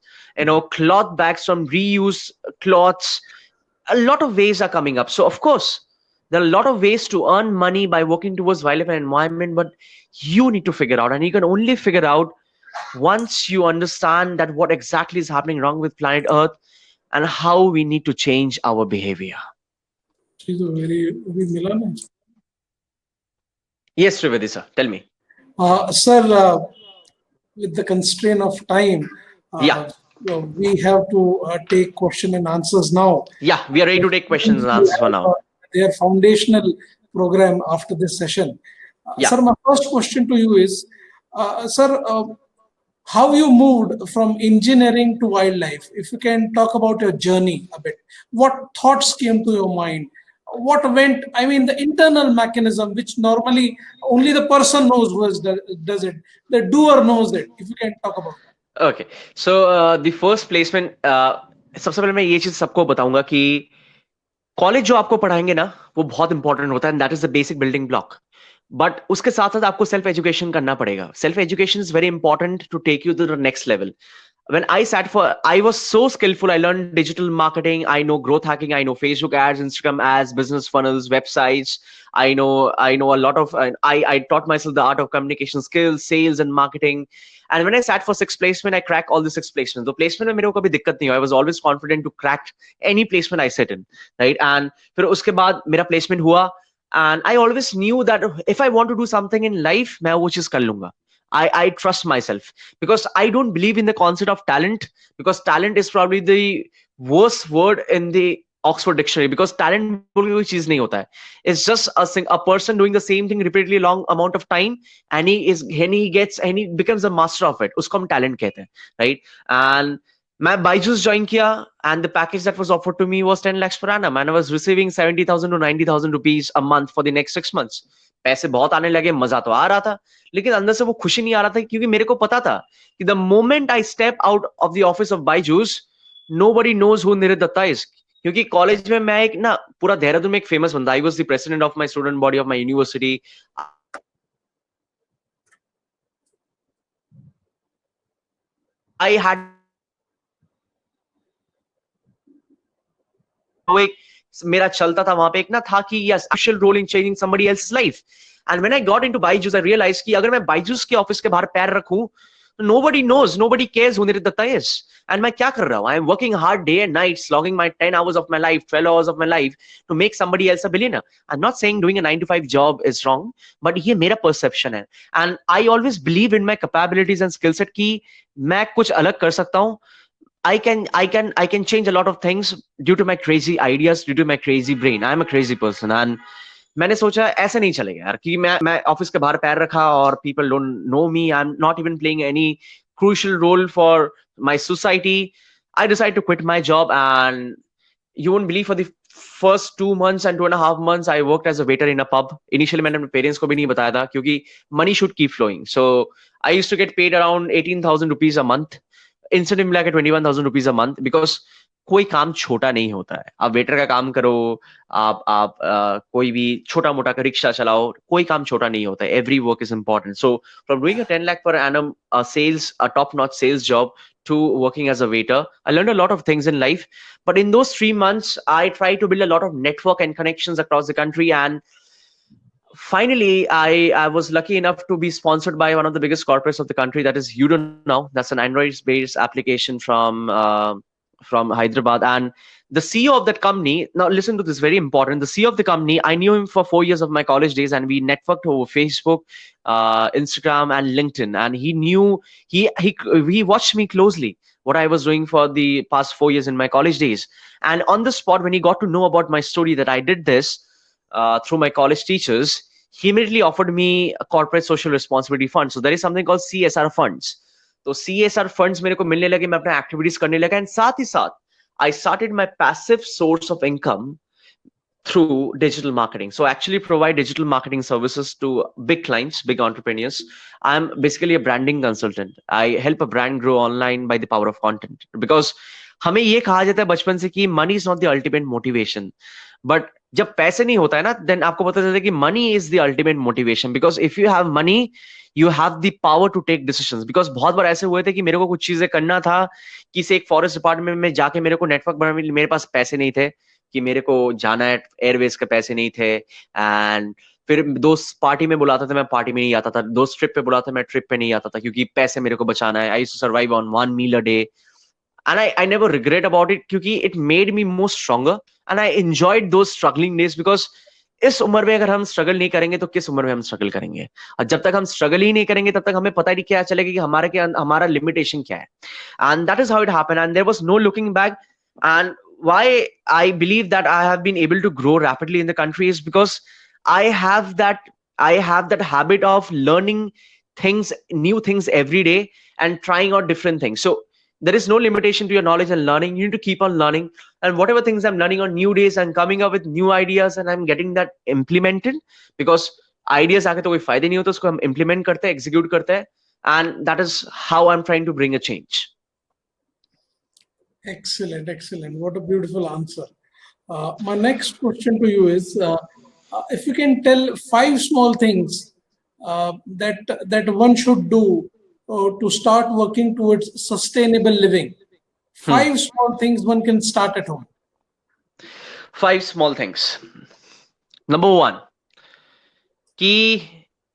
[SPEAKER 2] cloth bags from reuse cloths. A lot of ways are coming up. So of course, there are a lot of ways to earn money by working towards wildlife and environment, but you need to figure out, and you can only figure out once you understand that what exactly is happening wrong with planet Earth and how we need to change our behavior.
[SPEAKER 1] She's a very Milan.
[SPEAKER 2] Yes, Trivedi sir, tell me.
[SPEAKER 1] Sir, with the constraint of time,
[SPEAKER 2] Yeah.
[SPEAKER 1] We have to take question and answers now.
[SPEAKER 2] Yeah, we are ready to take questions and answers for now.
[SPEAKER 1] Their foundational program after this session.
[SPEAKER 2] Yeah.
[SPEAKER 1] Sir, my first question to you is, sir, how you moved from engineering to wildlife? If you can talk about your journey a bit. What thoughts came to your mind? What went, I mean, the internal mechanism, which normally only the person knows who does it. The doer knows it. If you can talk about that.
[SPEAKER 2] Okay, so the first placement, सबसे पहले मैं ये चीज सबको बताऊंगा कि college जो आपको पढ़ाएंगे ना वो बहुत इंपॉर्टेंट होता है and that is the basic building block but उसके साथ साथ आपको सेल्फ एजुकेशन करना पड़ेगा self education is very important to take you to the next level when I sat for, I was so skillful. I learned digital marketing. I know growth hacking. I know Facebook ads, Instagram ads, business funnels, websites. I know a lot of, I taught myself the art of communication skills, sales and marketing. And when I sat for sixth placement, I cracked all the six placements. So placement में मेरे को कभी दिक्कत नहीं हुआ. I was always confident to crack any placement I sit in, right? And फिर उसके बाद मेरा placement हुआ. And I always knew that if I want to do something in life, मैं वो चीज कर लूंगा. I trust myself because I don't believe in the concept of talent because talent is probably the worst word in the Oxford dictionary because talent बोल के कोई चीज नहीं होता है. It's just a person doing the same thing repeatedly long amount of time and he becomes a master of it. उसको हम talent कहते हैं, right? And मैं Byju's join किया and the package that was offered to me was 10 lakhs per annum and I was receiving 70,000 to 90,000 rupees a month for the next 6 months. पैसे बहुत आने लगे, मजा तो आ रहा था, लेकिन अंदर से वो खुशी नहीं आ रहा था क्योंकि मेरे को पता था कि the moment I step out of the office of Byju's, nobody knows who Nirit Datta is. क्योंकि कॉलेज में मैं एक ना पूरा देहरादून में एक फेमस बंदा, I was the president of my student body of my university. I had मेरा चलता था वहां पे एक ना था कि yes, actual role in changing somebody else's life. And when I got into Byju's, I realized कि अगर मैं Byju's के ऑफिस के बाहर पैर रखूं, nobody knows, nobody cares who Nirit Datta is. And मैं क्या कर रहा हूँ? I am working hard day and night, slogging my 10 hours of my life, 12 hours of my life to make somebody else a billionaire. I'm not saying doing a 9 to 5 job is wrong, but ये मेरा perception है. And I always believe in my capabilities and skill set कि मैं कुछ अलग कर सकता हूँ. I can change a lot of things due to my crazy ideas, due to my crazy brain. I'm a crazy person and मैंने सोचा ऐसे नहीं चलेगा यार कि मैं ऑफिस के बाहर पैर रखा और people don't know me. I'm not even playing any crucial role for my society. I decided to quit my job and you won't believe for the first 2 months and 2.5 months I worked as a waiter in a pub. Initially मैंने अपने parents को भी नहीं बताया था क्योंकि money should keep flowing. So I used to get paid around 18,000 rupees a month. Instant मिला के 21,000 रुपीज अ मंथ बिकॉज कोई काम छोटा नहीं होता है. आप वेटर का काम करो, आप कोई भी छोटा मोटा का रिक्शा चलाओ, कोई काम छोटा नहीं होता है. Every work is important. So from doing a 10 lakh per annum sales, a top notch sales job to working as a waiter, I learned a lot of things in life. But in those 3 months, I tried to build a lot of network and connections across the country. And finally, I was lucky enough to be sponsored by one of the biggest corporates of the country, that is Udon now. That's an Android-based application from Hyderabad. And the CEO of that company, now listen to this, very important. The CEO of the company, I knew him for 4 years of my college days, and we networked over Facebook, Instagram, and LinkedIn. And he knew, he watched me closely, what I was doing for the past 4 years in my college days. And on the spot, when he got to know about my story that I did this through my college teachers, he immediately offered me a corporate social responsibility fund. So there is something called CSR funds. So CSR funds मेरे को मिलने लगे, मैं अपना activities करने लगा, and साथ ही साथ I started my passive source of income through digital marketing. So I actually provide digital marketing services to big clients, big entrepreneurs. I'm basically a branding consultant. I help a brand grow online by the power of content. Because हमें ये कहा जाता है बचपन से कि money is not the ultimate motivation, but जब पैसे नहीं होता है ना, देन आपको पता चलता है कि money is the ultimate motivation, because if you have money you have the power to take decisions. Because बहुत बार ऐसे हुए थे कि मेरे को कुछ चीजें करना था, किसी एक फॉरेस्ट डिपार्टमेंट में जाके मेरे को नेटवर्क बनाने, मेरे पास पैसे नहीं थे कि मेरे को जाना है, एयरवेज के पैसे नहीं थे, एंड फिर दोस्त पार्टी में बुलाता था, मैं पार्टी में नहीं आता था, दोस्त ट्रिप पे बुलाता, मैं ट्रिप पे नहीं आता था, क्योंकि पैसे मेरे को बचाना है। I used to survive on 1 meal a day, and I never regret about it, क्योंकि it made me more stronger and I enjoyed those struggling days, because इस उम्र में अगर हम स्ट्रगल नहीं करेंगे तो किस उम्र में हम स्ट्रगल करेंगे, और जब तक हम स्ट्रगल ही नहीं करेंगे तब तक हमें पता ही नहीं क्या चलेगा कि हमारा लिमिटेशन क्या है। And that is how it happened, and there was no looking back. And why I believe that I have been able to grow rapidly in the country is because I have that habit of learning new things every day and trying out different things. So there is no limitation to your knowledge and learning. You need to keep on learning, and whatever things I'm learning on new days, I'm coming up with new ideas and I'm getting that implemented, because ideas आके तो कोई फायदे नहीं होते, उसको हम implement करते हैं, execute करते हैं, and that is how I'm trying to bring a change.
[SPEAKER 1] Excellent, excellent. What a beautiful answer. My next question to you is, if you can tell 5 small things that one should do to start working towards sustainable living. 5 small things one can start at home.
[SPEAKER 2] 5 small things. Number 1, कि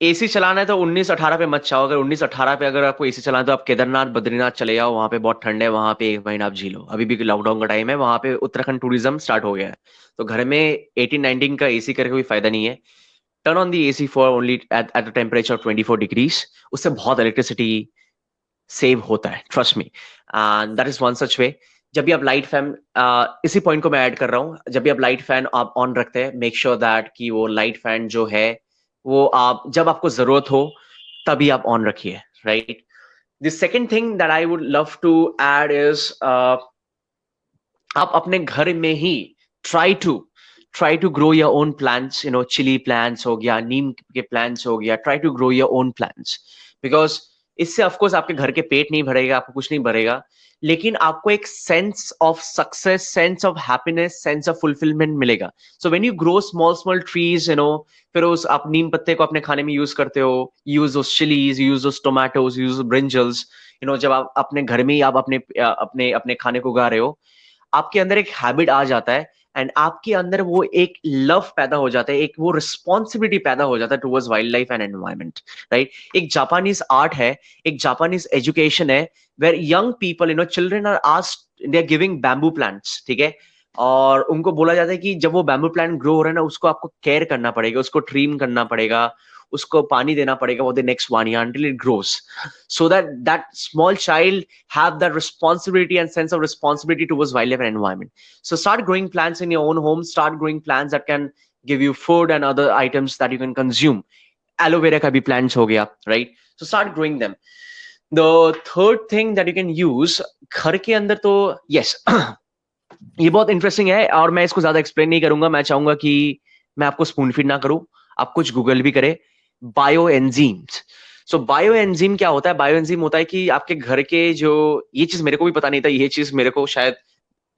[SPEAKER 2] AC चलाना है तो 19-18 पे मत जाओ। अगर 19-18 पे अगर आपको एसी चलाना है तो आप केदारनाथ बद्रीनाथ चले जाओ, वहां पे बहुत ठंड है, वहां पे 1 महीना आप जी लो। अभी भी लॉकडाउन का टाइम है, वहां पे उत्तराखंड टूरिज्म स्टार्ट हो गया है, तो घर में 18-19 का एसी करके कोई फायदा नहीं है। Turn on the AC for only at a temperature 24 degrees, उससे बहुत इलेक्ट्रिसिटी सेव होता है, trust me, and that is one such way. जब भी आप लाइट फैन, इसी पॉइंट को मैं ऐड कर रहा हूँ, जब भी आप लाइट फैन आप ऑन रखते हैं, मेक श्योर दैट कि वो लाइट फैन जो है वो आप जब आपको जरूरत हो तभी आप ऑन रखिए, right. The second thing that I would love to add is, आप अपने घर में ही try to grow your own plants, chilli plants हो गया, नीम के प्लांट्स हो गया, try to grow your own plants, because इससे ऑफकोर्स आपके घर के पेट नहीं भरेगा, आपको कुछ नहीं भरेगा, लेकिन आपको एक sense of success, sense of happiness, sense of fulfilment मिलेगा। So when you grow small trees, फिर उस आप नीम पत्ते को अपने खाने में यूज करते हो, यूज दोस चिलीज, यूज दोस टोमेटोज, यूज ब्रिंजल्स, जब आप अपने घर में ही आप अपने खाने को उगा रहे हो, आपके अंदर एक हैबिट आ जाता है, एंड आपके अंदर वो एक लव पैदा हो जाता है, एक वो रिस्पॉन्सिबिलिटी पैदा हो जाता है towards wild life and environment, right. एक जापानीज आर्ट है, एक जापानीज एजुकेशन है, where young people, children are asked, they are giving bamboo plants, ठीक है, और उनको बोला जाता है कि जब वो बैम्बू प्लांट ग्रो हो रहा है ना, उसको आपको केयर करना पड़ेगा, उसको ट्रिम करना पड़ेगा, उसको पानी देना पड़ेगा for the next 1 year until it grows, so that small child have that responsibility and sense of responsibility towards wildlife and environment. So start growing plants in your own home, start growing plants that can give you food and other items that you can consume. Aloe vera ka bhi plants ho gaya, right? So start growing them. The third thing that you can use, घर के अंदर तो yes ये बहुत interesting है, और मैं इसको ज्यादा एक्सप्लेन नहीं करूंगा, मैं चाहूंगा कि मैं आपको स्पून फीड ना करूं, आप कुछ गूगल भी करें। बायो एंजीम्स। सो बायो एंजीम क्या होता है? बायो एंजीम होता है कि आपके घर के जो, ये चीज मेरे को भी पता नहीं था, ये चीज मेरे को शायद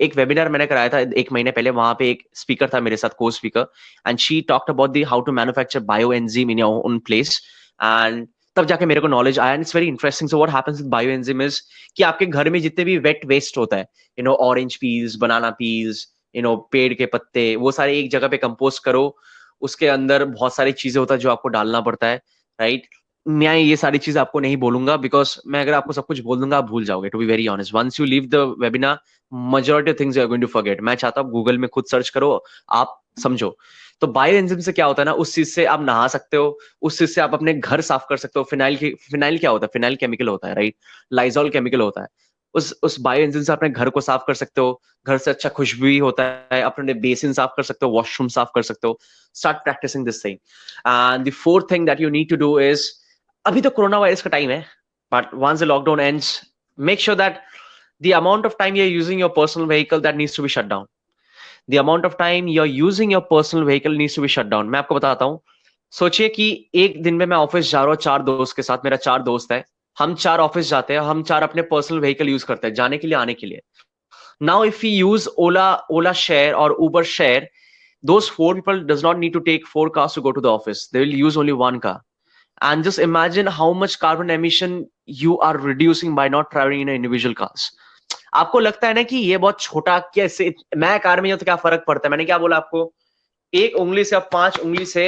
[SPEAKER 2] एक वेबिनार मैंने कराया था 1 महीने पहले, वहां पे एक स्पीकर था मेरे साथ, co speaker, and she talked about the how to manufacture bio enzyme in your own place, and तब जाके मेरे को नॉलेज आया, and it's very interesting. So what happens with bio enzyme is कि आपके घर में जितने भी वेट वेस्ट होता है, ऑरेंज पील्स, बनाना पील्स, पेड़ के पत्ते, वो सारे एक जगह पे कंपोस्ट करो, उसके अंदर बहुत सारी चीजें होता है जो आपको डालना पड़ता है, राइट। मैं ये सारी चीज आपको नहीं बोलूंगा, बिकॉज मैं अगर आपको सब कुछ बोल दूंगा आप भूल जाओगे, to be very honest. Once you leave the webinar, majority of things you are going to forget. मैं चाहता हूँ गूगल में खुद सर्च करो, आप समझो। तो बायो एंजाइम से क्या होता है ना, उस चीज से आप नहा सकते हो, उस चीज से आप अपने घर साफ कर सकते हो। फिनाइल क्या होता है? फिनाइल केमिकल होता है, राइट। लाइजॉल केमिकल होता है। उस बायो एंजाइम से अपने घर को साफ कर सकते हो, घर से अच्छा खुशबू भी होता है, अपने बेसिन साफ कर सकते हो, वॉशरूम साफ कर सकते हो। Start practising this thing. And the fourth thing that you need to do is, अभी तो कोरोना वायरस का टाइम है, but once the lockdown ends, make sure that the amount of time you're using your personal vehicle, that needs to be shut down. The amount of time you're using your personal vehicle needs to be shut down. मैं आपको बताता हूँ, सोचिए कि एक दिन में मैं ऑफिस जा रहा हूँ 4 दोस्त के साथ, मेरा 4 दोस्त है, हम 4 ऑफिस जाते हैं, हम 4 अपने पर्सनल व्हीकल यूज करते हैं जाने के लिए, आने के लिए। Now if we use Ola share or Uber share, those 4 people does not need to take 4 cars to go to the office. They will use only 1 car. And just imagine how much carbon emission you are reducing by not traveling in individual cars. आपको लगता है ना कि ये बहुत छोटा, कैसे मैं कार में हूं तो क्या फर्क पड़ता है? मैंने क्या बोला आपको, 1 उंगली से अब 5 उंगली से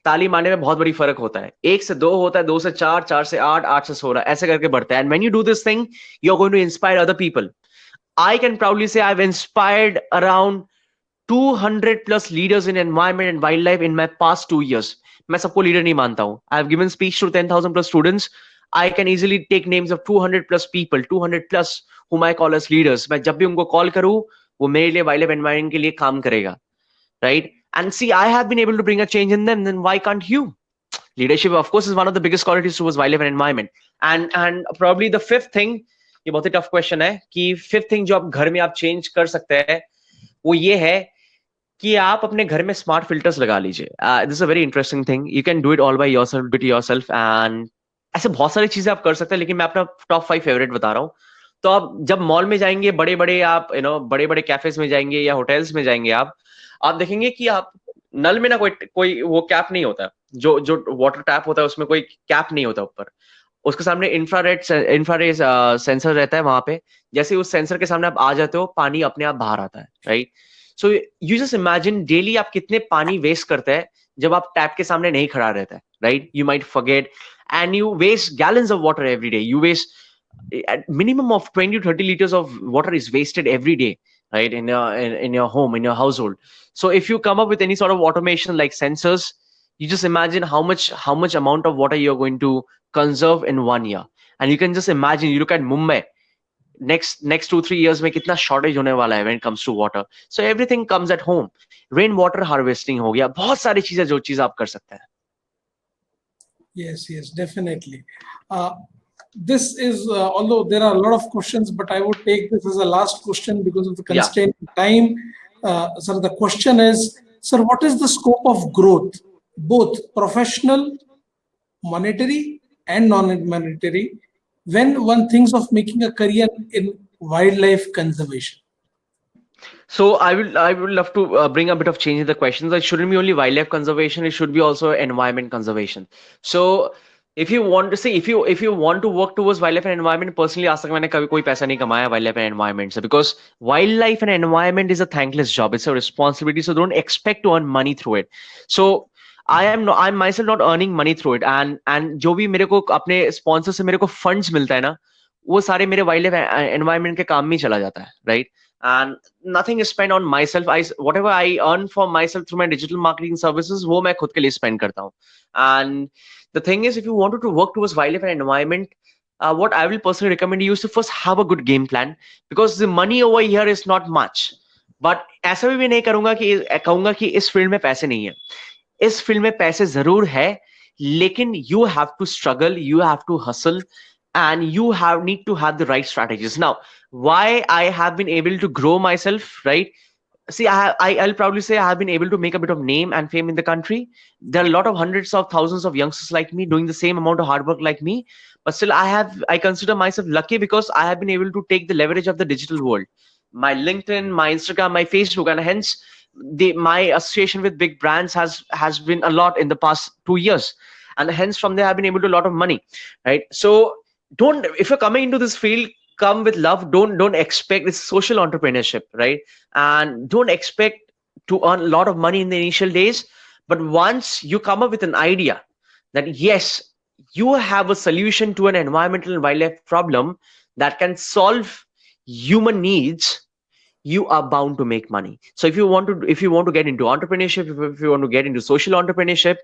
[SPEAKER 2] ताली मारने में बहुत बड़ी फर्क होता है. 1 से 2 होता है, 2 से 4, 4 से 8, 8 से 16, ऐसे करके बढ़ता है. And when you do this thing, you are going to inspire other people. I can proudly say I've inspired around 200 plus leaders in environment and wildlife in my past 2 years. मैं सबको लीडर नहीं मानता हूं. I've given speech to 10,000 plus students. I can easily take names of 200 plus people, 200 plus whom I call as leaders. मैं जब भी उनको call करूं, वो मेरे लिए वाइल्ड लाइफ एनवायरनमेंट के लिए काम करेगा, right? And see, I have been able to bring a change in them. Then why can't you? Leadership, of course, is one of the biggest qualities towards wildlife and environment. And probably the fifth thing, ये बहुत ही tough question है कि fifth thing जो आप घर में आप change कर सकते हैं वो ये है कि आप अपने घर में स्मार्ट फिल्टर्स लगा लीजिए. This is a very interesting thing. You can do it all by yourself, do it yourself. And ऐसे बहुत सारी चीजें आप कर सकते हैं, लेकिन मैं अपना टॉप 5 फेवरेट बता रहा हूँ. तो आप जब मॉल में जाएंगे, बड़े बड़े आप बड़े बड़े कैफेज में जाएंगे या होटल्स में जाएंगे, आप देखेंगे कि आप नल में ना कोई वो कैप नहीं होता. जो वाटर टैप होता है उसमें कोई कैप नहीं होता ऊपर. उसके सामने इंफ्रारेड सेंसर रहता है वहां पे. जैसे उस सेंसर के सामने आप आ जाते हो, पानी अपने आप बाहर आता है, right? So you just imagine daily आप कितने पानी वेस्ट करते हैं जब आप टैप के सामने नहीं खड़ा रहता है, right? You might forget and you waste gallons of water every day. You waste minimum of 20 to 30 liters of water is wasted every day, right? In your home, in your household. So if you come up with any sort of automation like sensors, you just imagine how much amount of water you're going to conserve in 1 year. And you can just imagine, you look at Mumbai, next 2-3 years में कितना shortage होने वाला है when it comes to water. So everything comes at home. Rain water harvesting हो गया, बहुत सारी चीजें जो चीज आप कर सकते हैं.
[SPEAKER 1] Yes, definitely. This is, although there are a lot of questions, but I would take this as a last question because of the constraint of time. Sir, the question is, sir, what is the scope of growth, both professional, monetary, and non-monetary, when one thinks of making a career in wildlife conservation?
[SPEAKER 2] So I would love to bring a bit of change in the questions. It shouldn't be only wildlife conservation; it should be also environment conservation. So if you want to see, if you want to work towards wildlife and environment, personally, आज तक मैंने कभी कोई पैसा नहीं कमाया wildlife and environment से, because wildlife and environment is a thankless job. It's a responsibility. So don't expect to earn money through it. So I'm myself not earning money through it. And जो भी मेरे को अपने sponsor से मेरे को funds मिलता है ना, वो सारे मेरे wildlife and environment के काम में चला जाता है, right? And nothing is spent on myself. Whatever I earn for myself through my digital marketing services, वो मैं खुद के लिए spend करता हूँ. And the thing is, if you wanted to work towards wildlife and environment, what I will personally recommend you is to first have a good game plan, because the money over here is not much. But ऐसा भी मैं नहीं कहूँगा कि इस field में पैसे नहीं है. इस फील्ड में पैसे जरूर है, लेकिन you have to struggle, you have to hustle, and you need to have the right strategies. Now, why I have been able to grow myself, right? See, I'll proudly say I have been able to make a bit of name and fame in the country. There are a lot of hundreds of thousands of youngsters like me doing the same amount of hard work like me. But still, I consider myself lucky because I have been able to take the leverage of the digital world. My LinkedIn, my Instagram, my Facebook, and hence my association with big brands has been a lot in the past 2 years. And hence from there, I've been able to do a lot of money, right? So if you're coming into this field, come with love. Don't expect, it's social entrepreneurship, right? And don't expect to earn a lot of money in the initial days. But once you come up with an idea that yes, you have a solution to an environmental and wildlife problem that can solve human needs, you are bound to make money. So if you want to get into entrepreneurship, if you want to get into social entrepreneurship,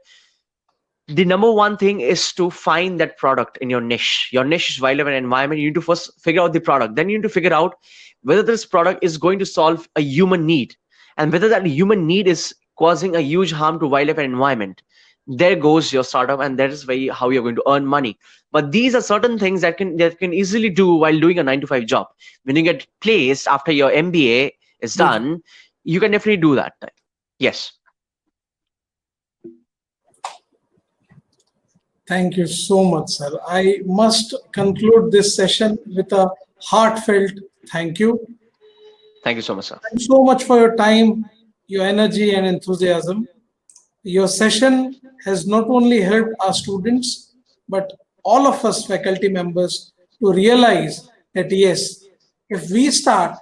[SPEAKER 2] the number one thing is to find that product in your niche. Your niche is wildlife and environment. You need to first figure out the product. Then you need to figure out whether this product is going to solve a human need, and whether that human need is causing a huge harm to wildlife and environment. There goes your startup, and that is how you're going to earn money. But these are certain things that can easily do while doing a 9-to-5 job. When you get placed after your MBA is done, you can definitely do that. Yes.
[SPEAKER 1] Thank you so much, sir. I must conclude this session with a heartfelt thank you.
[SPEAKER 2] Thank you so much, sir.
[SPEAKER 1] Thank you so much for your time, your energy, and enthusiasm. Your session has not only helped our students, but all of us faculty members to realize that yes, if we start,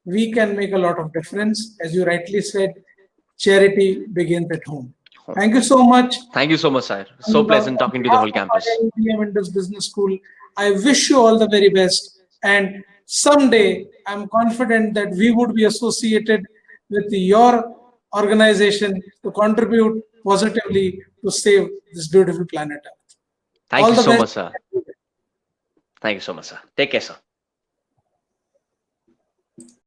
[SPEAKER 1] we can make a lot of difference. As you rightly said, charity begins at home. Thank you so much.
[SPEAKER 2] Thank you so much, sir. So pleasant talking to the whole campus.
[SPEAKER 1] IIM Indus Business School. I wish you all the very best. And someday, I'm confident that we would be associated with your organization to contribute positively to save this beautiful planet Earth.
[SPEAKER 2] Thank
[SPEAKER 1] All
[SPEAKER 2] you
[SPEAKER 1] the
[SPEAKER 2] so
[SPEAKER 1] best.
[SPEAKER 2] much, sir. Thank you so much, sir. Take care, sir.